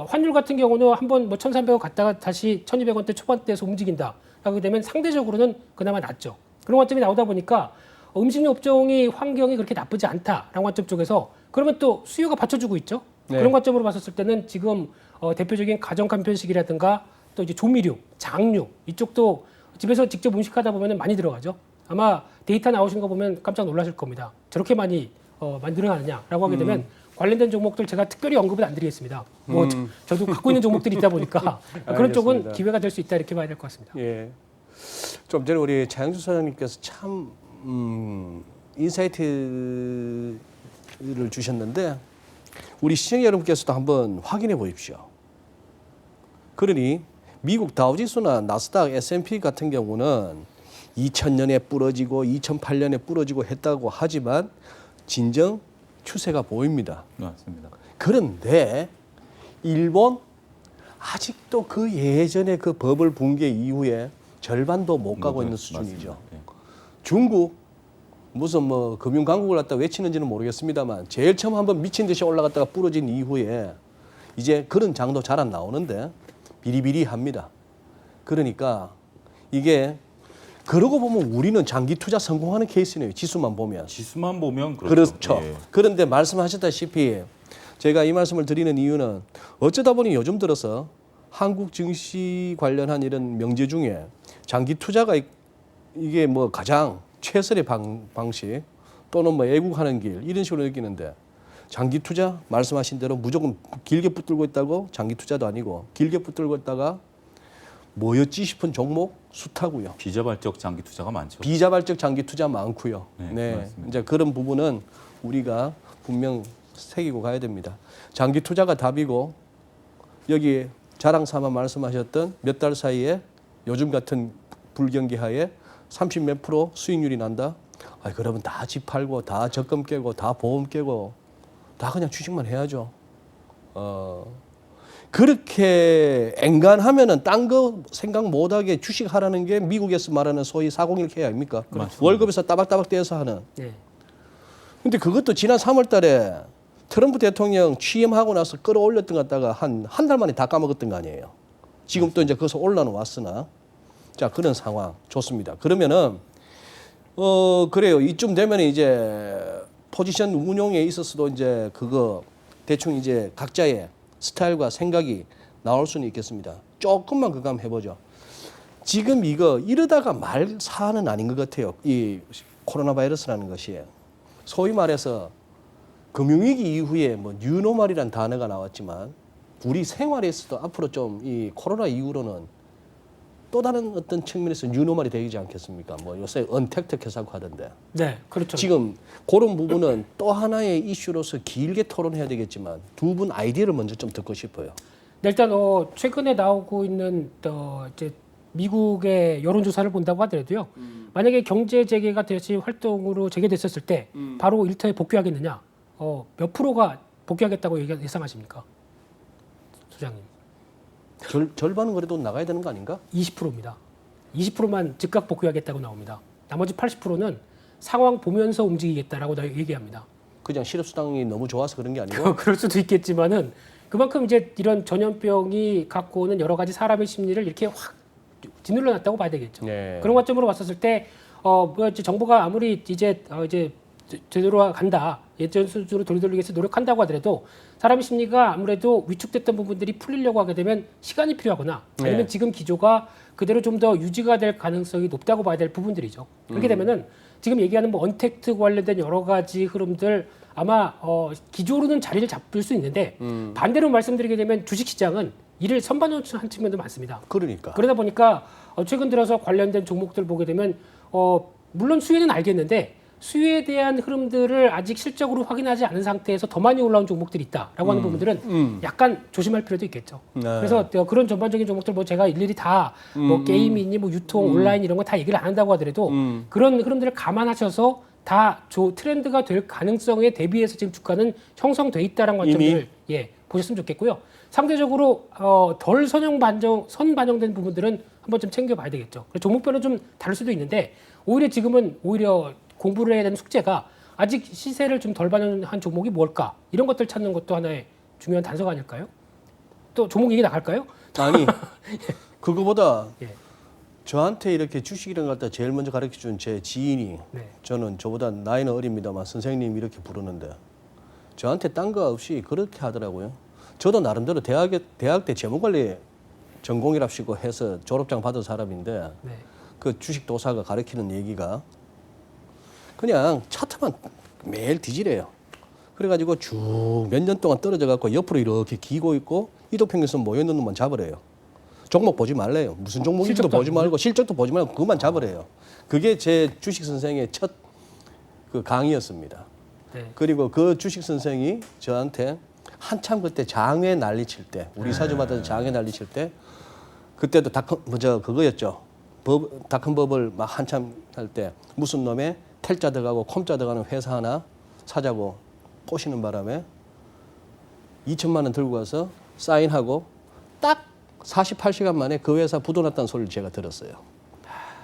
환율 같은 경우는 한번 뭐 1,300원 갔다가 다시 1,200원대 초반대에서 움직인다. 하게 되면 상대적으로는 그나마 낫죠. 그런 관점이 나오다 보니까 음식료 업종이 환경이 그렇게 나쁘지 않다라는 관점 쪽에서 그러면 또 수요가 받쳐주고 있죠. 네. 그런 관점으로 봤었을 때는 지금 대표적인 가정 간편식이라든가 또 이제 조미료, 장류 이쪽도 집에서 직접 음식하다 보면 많이 들어가죠. 아마 데이터 나오신 거 보면 깜짝 놀라실 겁니다. 저렇게 많이 늘어나느냐라고 하게 되면 관련된 종목들 제가 특별히 언급은 안 드리겠습니다. 뭐 저도 갖고 있는 종목들이 있다 보니까 그런 쪽은 알겠습니다. 기회가 될 수 있다 이렇게 봐야 될 것 같습니다. 예. 좀 전에 우리 차영주 사장님께서 참 인사이트를 주셨는데 우리 시청자 여러분께서도 한번 확인해 보십시오. 그러니 미국 다우지수나 나스닥 S&P 같은 경우는 2000년에 부러지고 2008년에 부러지고 했다고 하지만 진정 추세가 보입니다. 맞습니다. 그런데 일본 아직도 그 예전에 그 버블 붕괴 이후에 절반도 못 가고 있는 수준이죠. 맞습니다. 예. 중국 무슨 뭐 금융 강국을 갖다 외치는지는 모르겠습니다만 제일 처음 한번 미친 듯이 올라갔다가 부러진 이후에 이제 그런 장도 잘 안 나오는데 비리비리합니다. 그러니까 이게 그러고 보면 우리는 장기 투자 성공하는 케이스네요. 지수만 보면. 지수만 보면 그렇죠. 그렇죠. 예. 그런데 말씀하셨다시피 제가 이 말씀을 드리는 이유는 어쩌다 보니 요즘 들어서 한국 증시 관련한 이런 명제 중에 장기 투자가 이게 뭐 가장 최선의 방식 또는 뭐 애국하는 길 이런 식으로 느끼는데 장기 투자 말씀하신 대로 무조건 길게 붙들고 있다고 장기 투자도 아니고 길게 붙들고 있다가 뭐였지 싶은 종목 숱하고요. 비자발적 장기 투자가 많죠. 비자발적 장기 투자 많고요. 네, 네, 맞습니다. 이제 그런 부분은 우리가 분명 새기고 가야 됩니다. 장기 투자가 답이고 여기 자랑 삼아 말씀하셨던 몇 달 사이에 요즘 같은 불경기하에 30 몇 프로 수익률이 난다. 아, 그러면 다 집 팔고 다 적금 깨고 다 보험 깨고 다 그냥 주식만 해야죠. 그렇게 앵간하면은 딴 거 생각 못하게 주식하라는 게 미국에서 말하는 소위 401k 아닙니까? 맞습니다. 월급에서 따박따박 떼서 하는. 네. 근데 그것도 지난 3월 달에 트럼프 대통령 취임하고 나서 끌어올렸던 것 같다가 한 달 만에 다 까먹었던 거 아니에요. 지금 또 이제 거기서 올라왔으나. 자, 그런 상황. 좋습니다. 그러면은, 그래요. 이쯤 되면 이제 포지션 운용에 있어서도 이제 그거 대충 이제 각자의 스타일과 생각이 나올 수는 있겠습니다. 조금만 그거 한번 해보죠. 지금 이러다가 말 사안은 아닌 것 같아요. 이 코로나 바이러스라는 것이. 소위 말해서 금융위기 이후에 뭐 뉴노멀이라는 단어가 나왔지만 우리 생활에서도 앞으로 좀 이 코로나 이후로는 또 다른 어떤 측면에서 뉴노멀이 되지 않겠습니까? 뭐 요새 언택트해서고 하던데. 네, 그렇죠. 지금 그런 부분은 또 하나의 이슈로서 길게 토론해야 되겠지만 두 분 아이디어를 먼저 좀 듣고 싶어요. 네, 일단 최근에 나오고 있는 이제 미국의 여론조사를 본다고 하더라도요. 만약에 경제 재개가 다시 활동으로 재개됐었을 때 바로 일터에 복귀하겠느냐? 몇 프로가 복귀하겠다고 예상하십니까, 소장님? 절반은 그래도 나가야 되는 거 아닌가? 20%입니다. 20%만 즉각 복귀하겠다고 나옵니다. 나머지 80%는 상황 보면서 움직이겠다라고 얘기합니다. 그냥 실업수당이 너무 좋아서 그런 게 아니고 그럴 수도 있겠지만은 그만큼 이제 이런 전염병이 갖고 오는 여러 가지 사람의 심리를 이렇게 확 짓눌러 놨다고 봐야 되겠죠. 네. 그런 관점으로 봤었을 때 이제 정부가 아무리 이제 제대로 간다, 예전 수준으로 돌리기 위해서 노력한다고 하더라도 사람의 심리가 아무래도 위축됐던 부분들이 풀리려고 하게 되면 시간이 필요하거나 아니면 네. 지금 기조가 그대로 좀 더 유지가 될 가능성이 높다고 봐야 될 부분들이죠. 그렇게 되면은 지금 얘기하는 뭐 언택트 관련된 여러 가지 흐름들 아마 기조로는 자리를 잡을 수 있는데 반대로 말씀드리게 되면 주식시장은 이를 선반영한 측면도 많습니다. 그러니까 그러다 보니까 최근 들어서 관련된 종목들 보게 되면 물론 수혜는 알겠는데 수혜에 대한 흐름들을 아직 실적으로 확인하지 않은 상태에서 더 많이 올라온 종목들이 있다라고 하는 부분들은 약간 조심할 필요도 있겠죠. 네. 그래서 그런 전반적인 종목들 뭐 제가 일일이 다 뭐 게임이니 뭐 유통 온라인 이런 거 다 얘기를 안 한다고 하더라도 그런 흐름들을 감안하셔서 다 트렌드가 될 가능성에 대비해서 지금 주가는 형성돼 있다라는 관점들을 보셨으면 좋겠고요. 상대적으로 덜 선반영된 부분들은 한번 좀 챙겨봐야 되겠죠. 종목별로 좀 다를 수도 있는데 오히려 지금은 공부를 해야 되는 숙제가 아직 시세를 좀 덜 반영한 종목이 뭘까? 이런 것들 찾는 것도 하나의 중요한 단서가 아닐까요? 또 종목 얘기 나갈까요? 아니 그거보다 예. 저한테 이렇게 주식 이런 걸 갖다 제일 먼저 가르쳐준 제 지인이 네. 저는 저보다 나이는 어립니다만 선생님 이렇게 부르는데 저한테 딴 거 없이 그렇게 하더라고요. 저도 나름대로 대학 때 재무관리 전공이랍시고 해서 졸업장 받은 사람인데 네. 그 주식 도사가 가르치는 얘기가 그냥 차트만 매일 뒤지래요. 그래가지고 쭉 몇 년 동안 떨어져 갖고 옆으로 이렇게 기고 있고 이동평균선 모여 있는 놈만 잡으래요. 종목 보지 말래요. 무슨 종목인지도 실적도 보지 말고 실적도 보지 말고 그것만 잡으래요. 그게 제 주식 선생의 첫 그 강의였습니다. 네. 그리고 그 주식 선생이 저한테 한참 그때 장외 난리칠 때 우리 사주마다 장외 난리칠 때 그때도 그거였죠. 닷컴 버블 막 한참 할 때 무슨 놈의 텔자 들어가고 콤자 들어가는 회사 하나 사자고 꼬시는 바람에 2천만 원 들고 가서 사인하고 딱 48시간 만에 그 회사 부도났다는 소리를 제가 들었어요.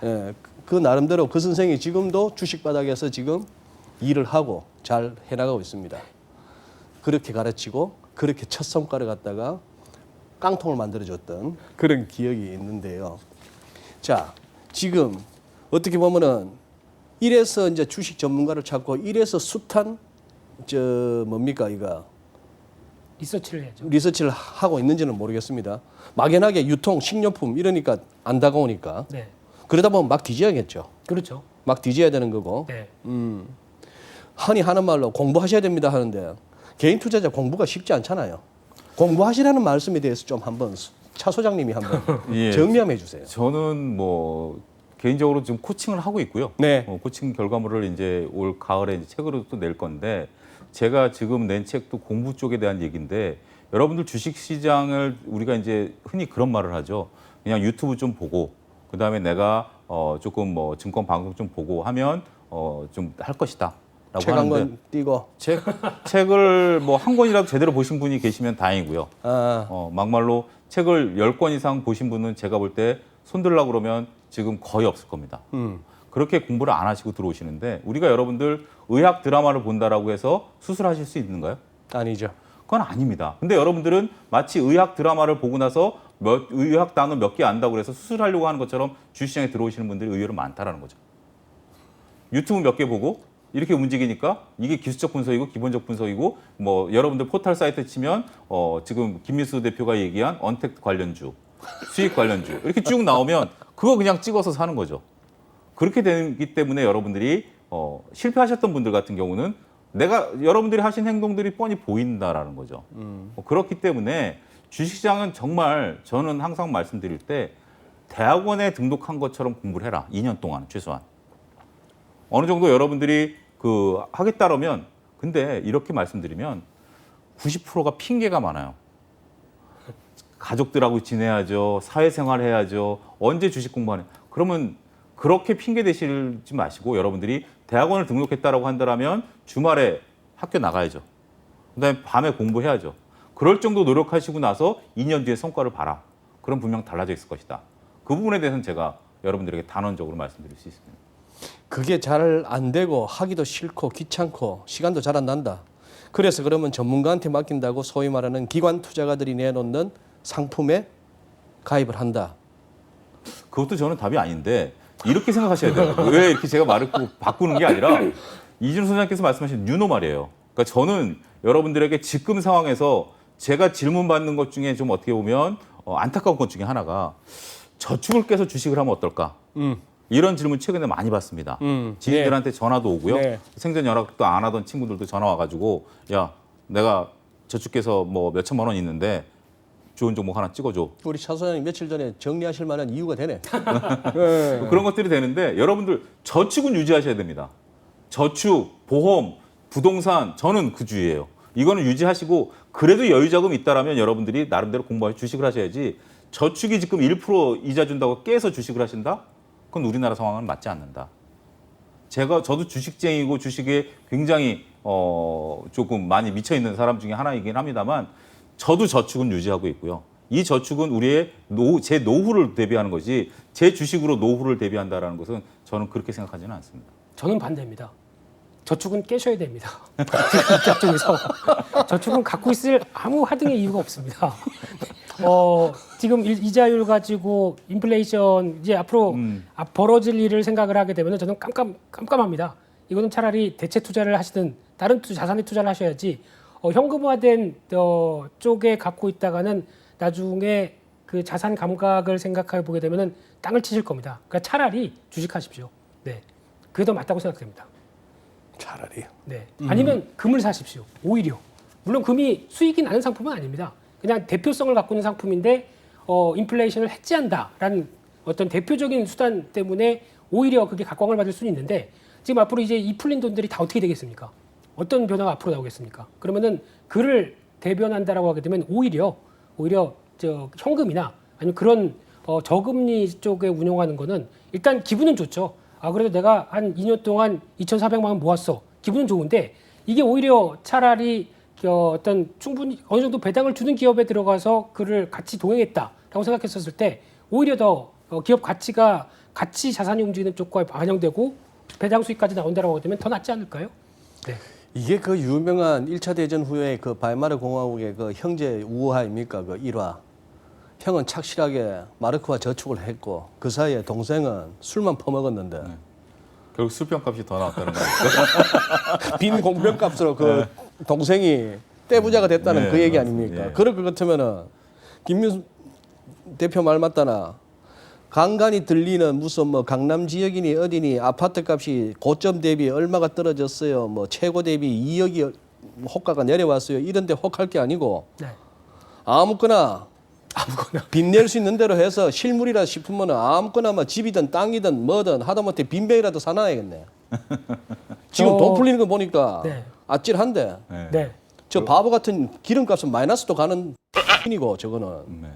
예, 그 나름대로 그 선생이 지금도 주식 바닥에서 지금 일을 하고 잘 해나가고 있습니다. 그렇게 가르치고 그렇게 첫 성과를 갖다가 깡통을 만들어줬던 그런 기억이 있는데요. 자, 지금 어떻게 보면은 이래서 이제 주식 전문가를 찾고 이래서 숱한 뭡니까 이거 리서치를 해야죠. 리서치를 하고 있는지는 모르겠습니다. 막연하게 유통, 식료품 이러니까 안 다가오니까 네. 그러다 보면 막 뒤져야겠죠. 그렇죠. 막 뒤져야 되는 거고. 네. 흔히 하는 말로 공부하셔야 됩니다 하는데 개인 투자자 공부가 쉽지 않잖아요. 공부하시라는 말씀에 대해서 좀 한번 차 소장님이 한번 예. 정리 한번 해주세요. 저는 뭐 개인적으로 지금 코칭을 하고 있고요. 네. 코칭 결과물을 이제 올 가을에 이제 책으로 또 낼 건데 제가 지금 낸 책도 공부 쪽에 대한 얘기인데 여러분들 주식 시장을 우리가 이제 흔히 그런 말을 하죠. 그냥 유튜브 좀 보고 그다음에 내가 조금 뭐 증권 방송 좀 보고 하면 좀 할 것이다. 책 한 권 띄고. 책을 뭐 한 권이라도 제대로 보신 분이 계시면 다행이고요. 막말로 책을 10권 이상 보신 분은 제가 볼 때 손들라고 그러면 지금 거의 없을 겁니다. 그렇게 공부를 안 하시고 들어오시는데 우리가 여러분들 의학 드라마를 본다라고 해서 수술하실 수 있는가요? 아니죠. 그건 아닙니다. 근데 여러분들은 마치 의학 드라마를 보고 나서 의학 단어 몇 개 안다고 그래서 수술하려고 하는 것처럼 주식시장에 들어오시는 분들이 의외로 많다라는 거죠. 유튜브 몇 개 보고 이렇게 움직이니까 이게 기술적 분석이고 기본적 분석이고 뭐 여러분들 포털 사이트 치면 지금 김민수 대표가 얘기한 언택트 관련주, 수익 관련주 이렇게 쭉 나오면 그거 그냥 찍어서 사는 거죠. 그렇게 되기 때문에 여러분들이 실패하셨던 분들 같은 경우는 여러분들이 하신 행동들이 뻔히 보인다라는 거죠. 그렇기 때문에 주식시장은 정말 저는 항상 말씀드릴 때 대학원에 등록한 것처럼 공부를 해라. 2년 동안 최소한. 어느 정도 여러분들이 하겠다라면 근데 이렇게 말씀드리면 90%가 핑계가 많아요. 가족들하고 지내야죠. 사회생활 해야죠. 언제 주식 공부하냐. 그러면 그렇게 핑계 대시지 마시고 여러분들이 대학원을 등록했다라고 한다면 주말에 학교 나가야죠. 그다음에 밤에 공부해야죠. 그럴 정도 노력하시고 나서 2년 뒤에 성과를 봐라. 그럼 분명 달라져 있을 것이다. 그 부분에 대해서는 제가 여러분들에게 단언적으로 말씀드릴 수 있습니다. 그게 잘 안 되고 하기도 싫고 귀찮고 시간도 잘 안 난다. 그래서 그러면 전문가한테 맡긴다고 소위 말하는 기관 투자가들이 내놓는 상품에 가입을 한다. 그것도 저는 답이 아닌데 이렇게 생각하셔야 돼요. 왜 이렇게 제가 말을 바꾸는 게 아니라 이준호 소장님께서 말씀하신 뉴노 말이에요. 그러니까 저는 여러분들에게 지금 상황에서 제가 질문 받는 것 중에 좀 어떻게 보면 안타까운 것 중에 하나가 저축을 깨서 주식을 하면 어떨까? 이런 질문 최근에 많이 받습니다. 지인들한테 전화도 오고요. 네. 생전 연락도 안 하던 친구들도 전화 와가지고 야 내가 저축 깨서 뭐 몇 천만 원 있는데 좋은 종목 하나 찍어줘. 우리 차 소장님 며칠 전에 정리하실 만한 이유가 되네. 그런 것들이 되는데 여러분들 저축은 유지하셔야 됩니다. 저축, 보험, 부동산 저는 그 주의예요. 이거는 유지하시고 그래도 여유자금 있다라면 여러분들이 나름대로 공부하셔 주식을 하셔야지 저축이 지금 1% 이자 준다고 깨서 주식을 하신다? 그건 우리나라 상황은 맞지 않는다. 저도 주식쟁이고 주식에 굉장히 조금 많이 미쳐 있는 사람 중에 하나이긴 합니다만 저도 저축은 유지하고 있고요. 이 저축은 우리의 제 노후를 대비하는 거지 제 주식으로 노후를 대비한다라는 것은 저는 그렇게 생각하지는 않습니다. 저는 반대입니다. 저축은 깨셔야 됩니다. 입장에서 저축은 갖고 있을 아무 하등의 이유가 없습니다. 지금 이자율 가지고 인플레이션 이제 앞으로 벌어질 일을 생각을 하게 되면 저는 깜깜합니다. 이거는 차라리 대체 투자를 하시든 다른 자산에 투자를 하셔야지 현금화된 쪽에 갖고 있다가는 나중에 그 자산 감각을 생각해 보게 되면은 땅을 치실 겁니다. 그러니까 차라리 주식하십시오. 네, 그게 더 맞다고 생각됩니다. 차라리. 네, 아니면 금을 사십시오. 오히려 물론 금이 수익이 나는 상품은 아닙니다. 그냥 대표성을 갖고 있는 상품인데 인플레이션을 해지한다라는 어떤 대표적인 수단 때문에 오히려 그게 각광을 받을 수는 있는데 지금 앞으로 이제 이 풀린 돈들이 다 어떻게 되겠습니까? 어떤 변화가 앞으로 나오겠습니까? 그러면은 그를 대변한다라고 하게 되면 오히려 저 현금이나 아니면 그런 저금리 쪽에 운용하는 거는 일단 기분은 좋죠. 아 그래도 내가 한 2년 동안 2,400만 원 모았어. 기분은 좋은데 이게 오히려 차라리 어떤 충분히 어느 정도 배당을 주는 기업에 들어가서 그를 같이 동행했다라고 생각했었을 때 오히려 더 기업 가치가 같이 자산이 움직이는 쪽과 반영되고 배당 수익까지 나온다라고 하게 되면 더 낫지 않을까요? 네. 이게 그 유명한 1차 대전 후에 그 바이마르 공화국의 그 형제 우호화입니까? 그 일화. 형은 착실하게 마르크와 저축을 했고 그 사이에 동생은 술만 퍼먹었는데 결국 술병값이 더 나왔다는 거 아닙니까? 빈 공병값으로 그 동생이 떼부자가 됐다는 네, 그 얘기 맞습니다. 아닙니까? 예. 그럴 것 같으면은 김민수 대표 말 맞다나 간간히 들리는 무슨 뭐 강남 지역이니 어디니 아파트 값이 고점 대비 얼마가 떨어졌어요. 뭐 최고 대비 2억이 호가가 내려왔어요. 이런데 혹할 게 아니고 네. 아무거나 빚낼 수 있는 대로 해서 실물이라 싶으면 아무거나 뭐 집이든 땅이든 뭐든 하다못해 빈병이라도 사놔야겠네. 지금 돈 풀리는 거 보니까 네. 아찔한데 네. 네. 저 바보 같은 기름값은 마이너스도 가는 이고 저거는. 네.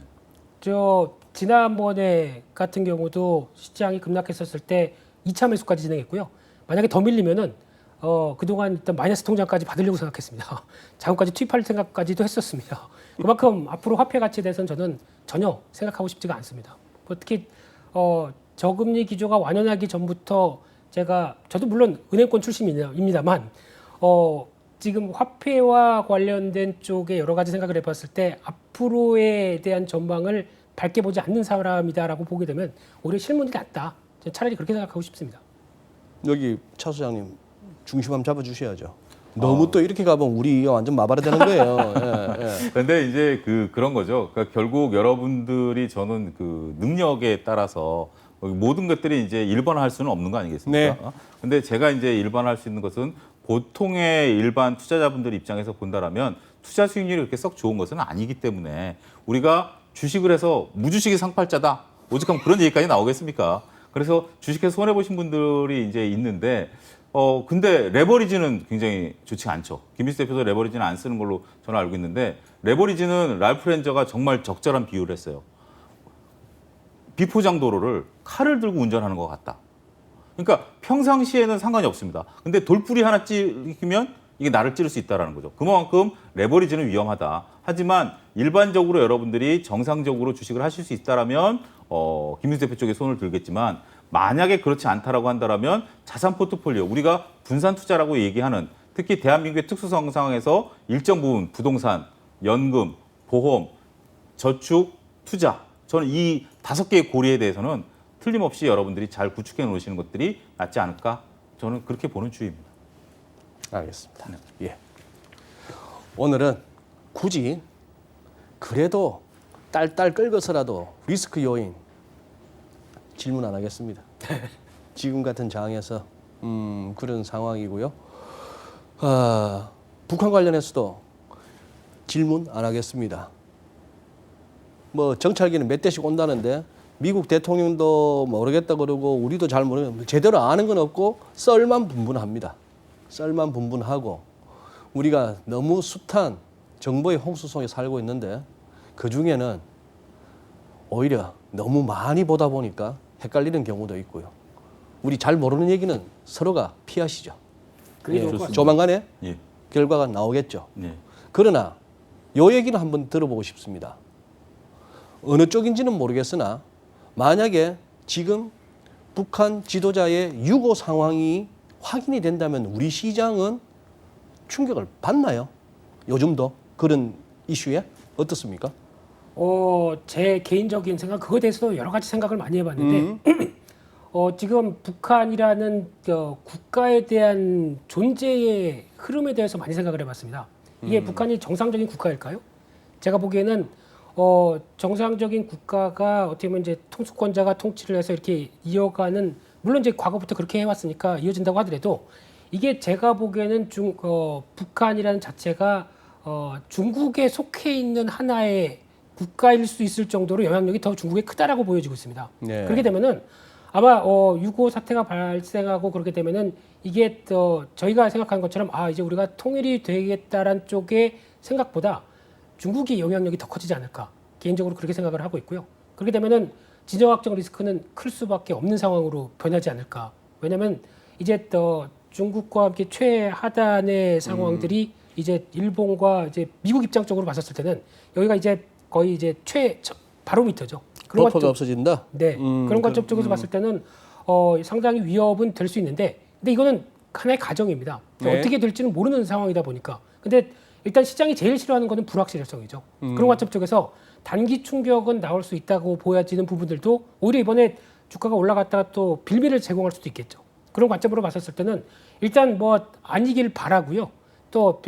저 지난번에 같은 경우도 시장이 급락했었을 때 2차 매수까지 진행했고요. 만약에 더 밀리면은 그동안 일단 마이너스 통장까지 받으려고 생각했습니다. 자금까지 투입할 생각까지도 했었습니다. 그만큼 앞으로 화폐 가치에 대해서는 저는 전혀 생각하고 싶지가 않습니다. 특히 저금리 기조가 완연하기 전부터 저도 물론 은행권 출신입니다만 지금 화폐와 관련된 쪽에 여러 가지 생각을 해봤을 때 앞으로에 대한 전망을 밝게 보지 않는 사람이다라고 보게 되면 오히려 실문이 낫다. 저는 차라리 그렇게 생각하고 싶습니다. 여기 차 소장님 중심 한번 잡아주셔야죠. 너무 또 이렇게 가면 우리 완전 마바라 되는 거예요. 예, 예. 근데 이제 그런 거죠. 그러니까 결국 여러분들이 저는 그 능력에 따라서 모든 것들이 이제 일반화할 수는 없는 거 아니겠습니까? 네. 근데 제가 이제 일반화할 수 있는 것은 보통의 일반 투자자분들 입장에서 본다라면 투자 수익률이 그렇게 썩 좋은 것은 아니기 때문에 우리가 주식을 해서 무주식이 상팔자다. 오직하면 그런 얘기까지 나오겠습니까? 그래서 주식해서 손해 보신 분들이 이제 있는데 근데 레버리지는 굉장히 좋지 않죠. 김민수 대표도 레버리지는 안 쓰는 걸로 저는 알고 있는데 레버리지는 랄프 렌저가 정말 적절한 비유를 했어요. 비포장 도로를 칼을 들고 운전하는 것 같다. 그러니까 평상시에는 상관이 없습니다. 근데 돌뿌리 하나 찌르면 이게 나를 찌를 수 있다는 거죠. 그만큼 레버리지는 위험하다. 하지만 일반적으로 여러분들이 정상적으로 주식을 하실 수 있다라면 김민수 대표 쪽에 손을 들겠지만 만약에 그렇지 않다라고 한다라면 자산 포트폴리오 우리가 분산 투자라고 얘기하는 특히 대한민국의 특수성 상황에서 일정 부분 부동산, 연금, 보험, 저축, 투자 저는 이 5개의 고리에 대해서는 틀림없이 여러분들이 잘 구축해 놓으시는 것들이 낫지 않을까 저는 그렇게 보는 주의입니다. 알겠습니다. 예. 오늘은 굳이 그래도 딸딸 긁어서라도 리스크 요인 질문 안 하겠습니다. 지금 같은 장에서 그런 상황이고요. 북한 관련해서도 질문 안 하겠습니다. 뭐 정찰기는 몇 대씩 온다는데 미국 대통령도 모르겠다 그러고 우리도 잘 모르겠는데 제대로 아는 건 없고 썰만 분분합니다. 썰만 분분하고 우리가 너무 숱한 정보의 홍수 속에 살고 있는데 그중에는 오히려 너무 많이 보다 보니까 헷갈리는 경우도 있고요. 우리 잘 모르는 얘기는 서로가 피하시죠. 그게 좋을 것 같습니다. 조만간에 예. 결과가 나오겠죠. 예. 그러나 요 얘기는 한번 들어보고 싶습니다. 어느 쪽인지는 모르겠으나 만약에 지금 북한 지도자의 유고 상황이 확인이 된다면 우리 시장은 충격을 받나요? 요즘도 그런 이슈에 어떻습니까? 제 개인적인 생각 그거에 대해서도 여러 가지 생각을 많이 해봤는데 지금 북한이라는 국가에 대한 존재의 흐름에 대해서 많이 생각을 해봤습니다. 이게 북한이 정상적인 국가일까요? 제가 보기에는 정상적인 국가가 어떻게 보면 이제 통수권자가 통치를 해서 이렇게 이어가는, 물론 이제 과거부터 그렇게 해왔으니까 이어진다고 하더라도, 이게 제가 보기에는 북한이라는 자체가 중국에 속해 있는 하나의 국가일 수 있을 정도로 영향력이 더 중국에 크다라고 보여지고 있습니다. 네. 그렇게 되면은 아마 6.25 사태가 발생하고 그렇게 되면은 이게 저희가 생각하는 것처럼 이제 우리가 통일이 되겠다라는 쪽의 생각보다 중국이 영향력이 더 커지지 않을까, 개인적으로 그렇게 생각을 하고 있고요. 그렇게 되면은 지정학적 리스크는 클 수밖에 없는 상황으로 변하지 않을까. 왜냐하면 이제 중국과 함께 최하단의 상황들이 이제 일본과 이제 미국 입장 쪽으로 봤었을 때는 여기가 이제 거의 이제 바로미터죠. 그런 버퍼가 관점, 없어진다. 네, 그런 관점 쪽에서 봤을 때는 상당히 위협은 될 수 있는데, 근데 이거는 하나의 가정입니다. 네. 어떻게 될지는 모르는 상황이다 보니까. 근데 일단 시장이 제일 싫어하는 것은 불확실성이죠. 그런 관점 쪽에서 단기 충격은 나올 수 있다고 보여지는 부분들도 오히려 이번에 주가가 올라갔다가 또 빌미를 제공할 수도 있겠죠. 그런 관점으로 봤었을 때는 일단 뭐 아니길 바라고요. 또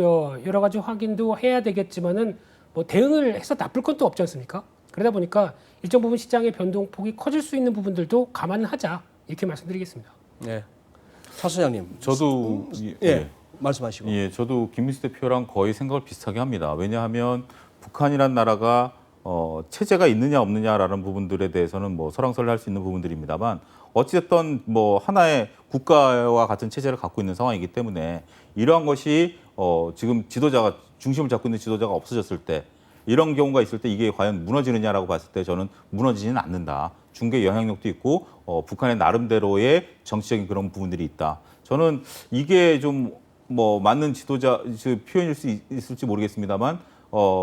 여러 가지 확인도 해야 되겠지만은 뭐 대응을 해서 나쁠 건 또 없지 않습니까? 그러다 보니까 일정 부분 시장의 변동폭이 커질 수 있는 부분들도 감안하자, 이렇게 말씀드리겠습니다. 네. 차 소장님. 저도 예. 말씀하시고. 예, 저도 김민수 대표랑 거의 생각을 비슷하게 합니다. 왜냐하면 북한이란 나라가 체제가 있느냐 없느냐라는 부분들에 대해서는 뭐 설왕설래할 수 있는 부분들입니다만, 어찌됐든 뭐 하나의 국가와 같은 체제를 갖고 있는 상황이기 때문에 이러한 것이 지금 지도자가 중심을 잡고 있는 지도자가 없어졌을 때, 이런 경우가 있을 때 이게 과연 무너지느냐라고 봤을 때 저는 무너지지는 않는다. 중국의 영향력도 있고 북한의 나름대로의 정치적인 그런 부분들이 있다. 저는 이게 좀 뭐 맞는 지도자 표현일 수 있을지 모르겠습니다만,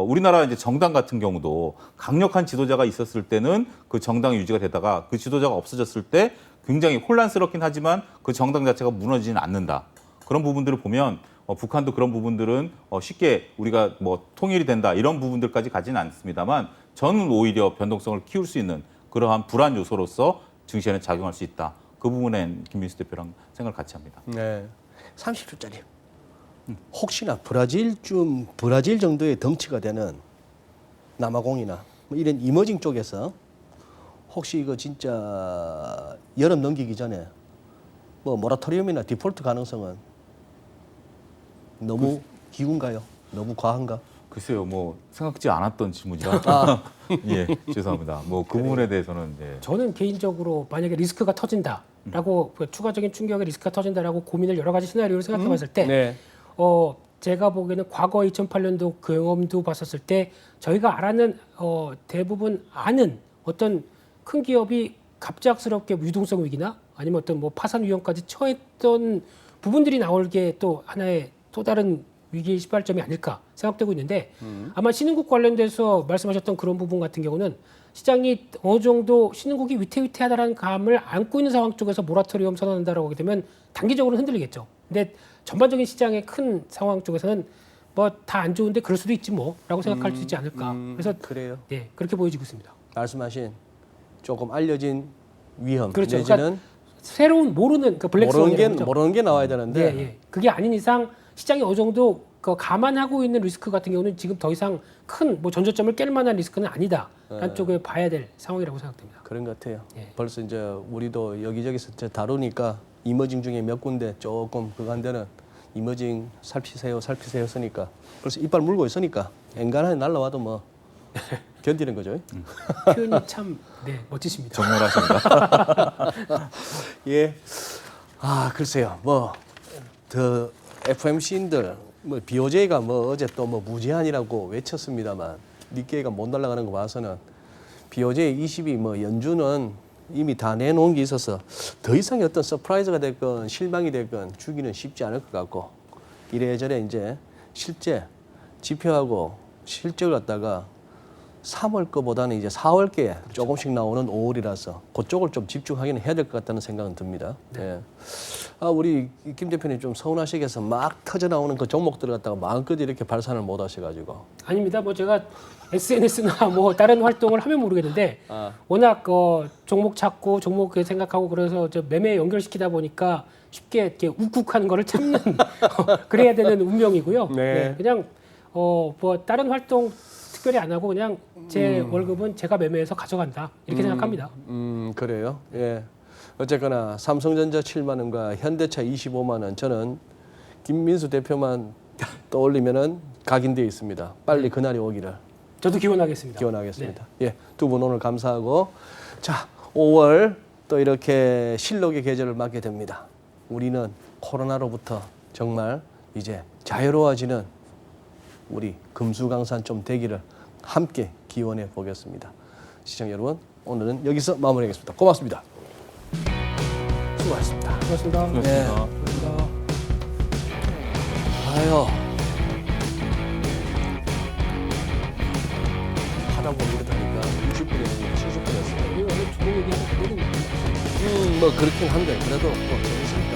우리나라 이제 정당 같은 경우도 강력한 지도자가 있었을 때는 그 정당이 유지가 되다가 그 지도자가 없어졌을 때 굉장히 혼란스럽긴 하지만 그 정당 자체가 무너지지는 않는다. 그런 부분들을 보면 북한도 그런 부분들은 쉽게 우리가 뭐 통일이 된다 이런 부분들까지 가지는 않습니다만, 저는 오히려 변동성을 키울 수 있는 그러한 불안 요소로서 증시에는 작용할 수 있다. 그 부분엔 김민수 대표랑 생각을 같이 합니다. 네. 30초짜리. 혹시나 브라질 정도의 덩치가 되는 남아공이나 뭐 이런 이머징 쪽에서 혹시 이거 진짜 여름 넘기기 전에 뭐 모라토리엄이나 디폴트 가능성은 너무 기운가요? 너무 과한가? 글쎄요, 뭐 생각지 않았던 질문이라 예, 죄송합니다. 뭐 그 부분에 대해서는 저는 개인적으로 만약에 리스크가 터진다라고 추가적인 충격의 리스크가 터진다라고 고민을 여러 가지 시나리오를 생각해봤을 때, 네. 제가 보기에는 과거 2008년도 경험도 봤었을 때 저희가 대부분 아는 어떤 큰 기업이 갑작스럽게 유동성 위기나 아니면 어떤 뭐 파산 위험까지 처했던 부분들이 나올게 또 하나의 또 다른 위기의 시발점이 아닐까 생각되고 있는데, 아마 신흥국 관련돼서 말씀하셨던 그런 부분 같은 경우는 시장이 어느 정도 신흥국이 위태위태하다는 감을 안고 있는 상황 쪽에서 모라토리엄 선언한다라고 하게 되면 단기적으로는 흔들리겠죠. 근데 전반적인 시장의 큰 상황 쪽에서는 뭐 다 안 좋은데 그럴 수도 있지 뭐라고 생각할 수 있지 않을까. 그래서 그래요. 예, 그렇게 보여지고 있습니다. 말씀하신 조금 알려진 위험 그렇죠. 내지는 그러니까 새로운 모르는 모르는 게 나와야 되는데 예, 예. 그게 아닌 이상 시장이 어느 정도 감안하고 있는 리스크 같은 경우는 지금 더 이상 큰 뭐 전저점을 깰 만한 리스크는 아니다라는 쪽에 봐야 될 상황이라고 생각됩니다. 그런 것 같아요. 예. 벌써 이제 우리도 여기저기서 다루니까 이머징 중에 몇 군데 조금 그거 한 데는 이머징 살피세요 쓰니까 벌써 이빨 물고 있으니까 엔간하게 날라와도 뭐 견디는 거죠. 표현이 참 멋지십니다. 정렬하십니다. 예. 글쎄요. 뭐 더 FMC인들 뭐 BOJ가 뭐 어제 또 뭐 무제한이라고 외쳤습니다만 니케이가 못 날아가는 거 봐서는 BOJ 20이 뭐 연준은 이미 다 내놓은 게 있어서 더 이상의 어떤 서프라이즈가 됐건 실망이 됐건 주기는 쉽지 않을 것 같고, 이래저래 이제 실제 지표하고 실적을 갖다가 3월 거보다는 이제 4월 께 조금씩 나오는 5월이라서 그쪽을 좀 집중하기는 해야 될 것 같다는 생각은 듭니다. 네. 우리 김 대표님 좀 서운하시겠어. 막 터져 나오는 그 종목들을 갖다가 마음껏 이렇게 발산을 못 하셔가지고. 아닙니다. 뭐 제가 SNS나 뭐 다른 활동을 하면 모르겠는데 워낙 종목 찾고 종목 생각하고 그래서 저 매매 연결시키다 보니까 쉽게 이렇게 욱욱하는 거를 참는 그래야 되는 운명이고요. 네. 그냥 뭐 다른 활동 특별히 안 하고 그냥 제 월급은 제가 매매해서 가져간다 이렇게 생각합니다. 그래요. 예. 어쨌거나 삼성전자 7만 원과 현대차 25만 원 저는 김민수 대표만 떠올리면은 각인되어 있습니다. 빨리 그날이 오기를 저도 기원하겠습니다. 기원하겠습니다. 예, 두 분 오늘 감사하고 자 5월 또 이렇게 실록의 계절을 맞게 됩니다. 우리는 코로나로부터 정말 이제 자유로워지는 우리 금수강산 좀 되기를 함께 기원해 보겠습니다. 시청자 여러분, 오늘은 여기서 마무리하겠습니다. 고맙습니다. 수고하셨습니다. 고맙습니다. 네. 고맙습니다. 아유. 하다 보니 이러다니까 60분이 70분이었어요. 이거 원래 좋은 얘기하면 되거든요. 뭐 그렇긴 한데 그래도 뭐 재밌습니다.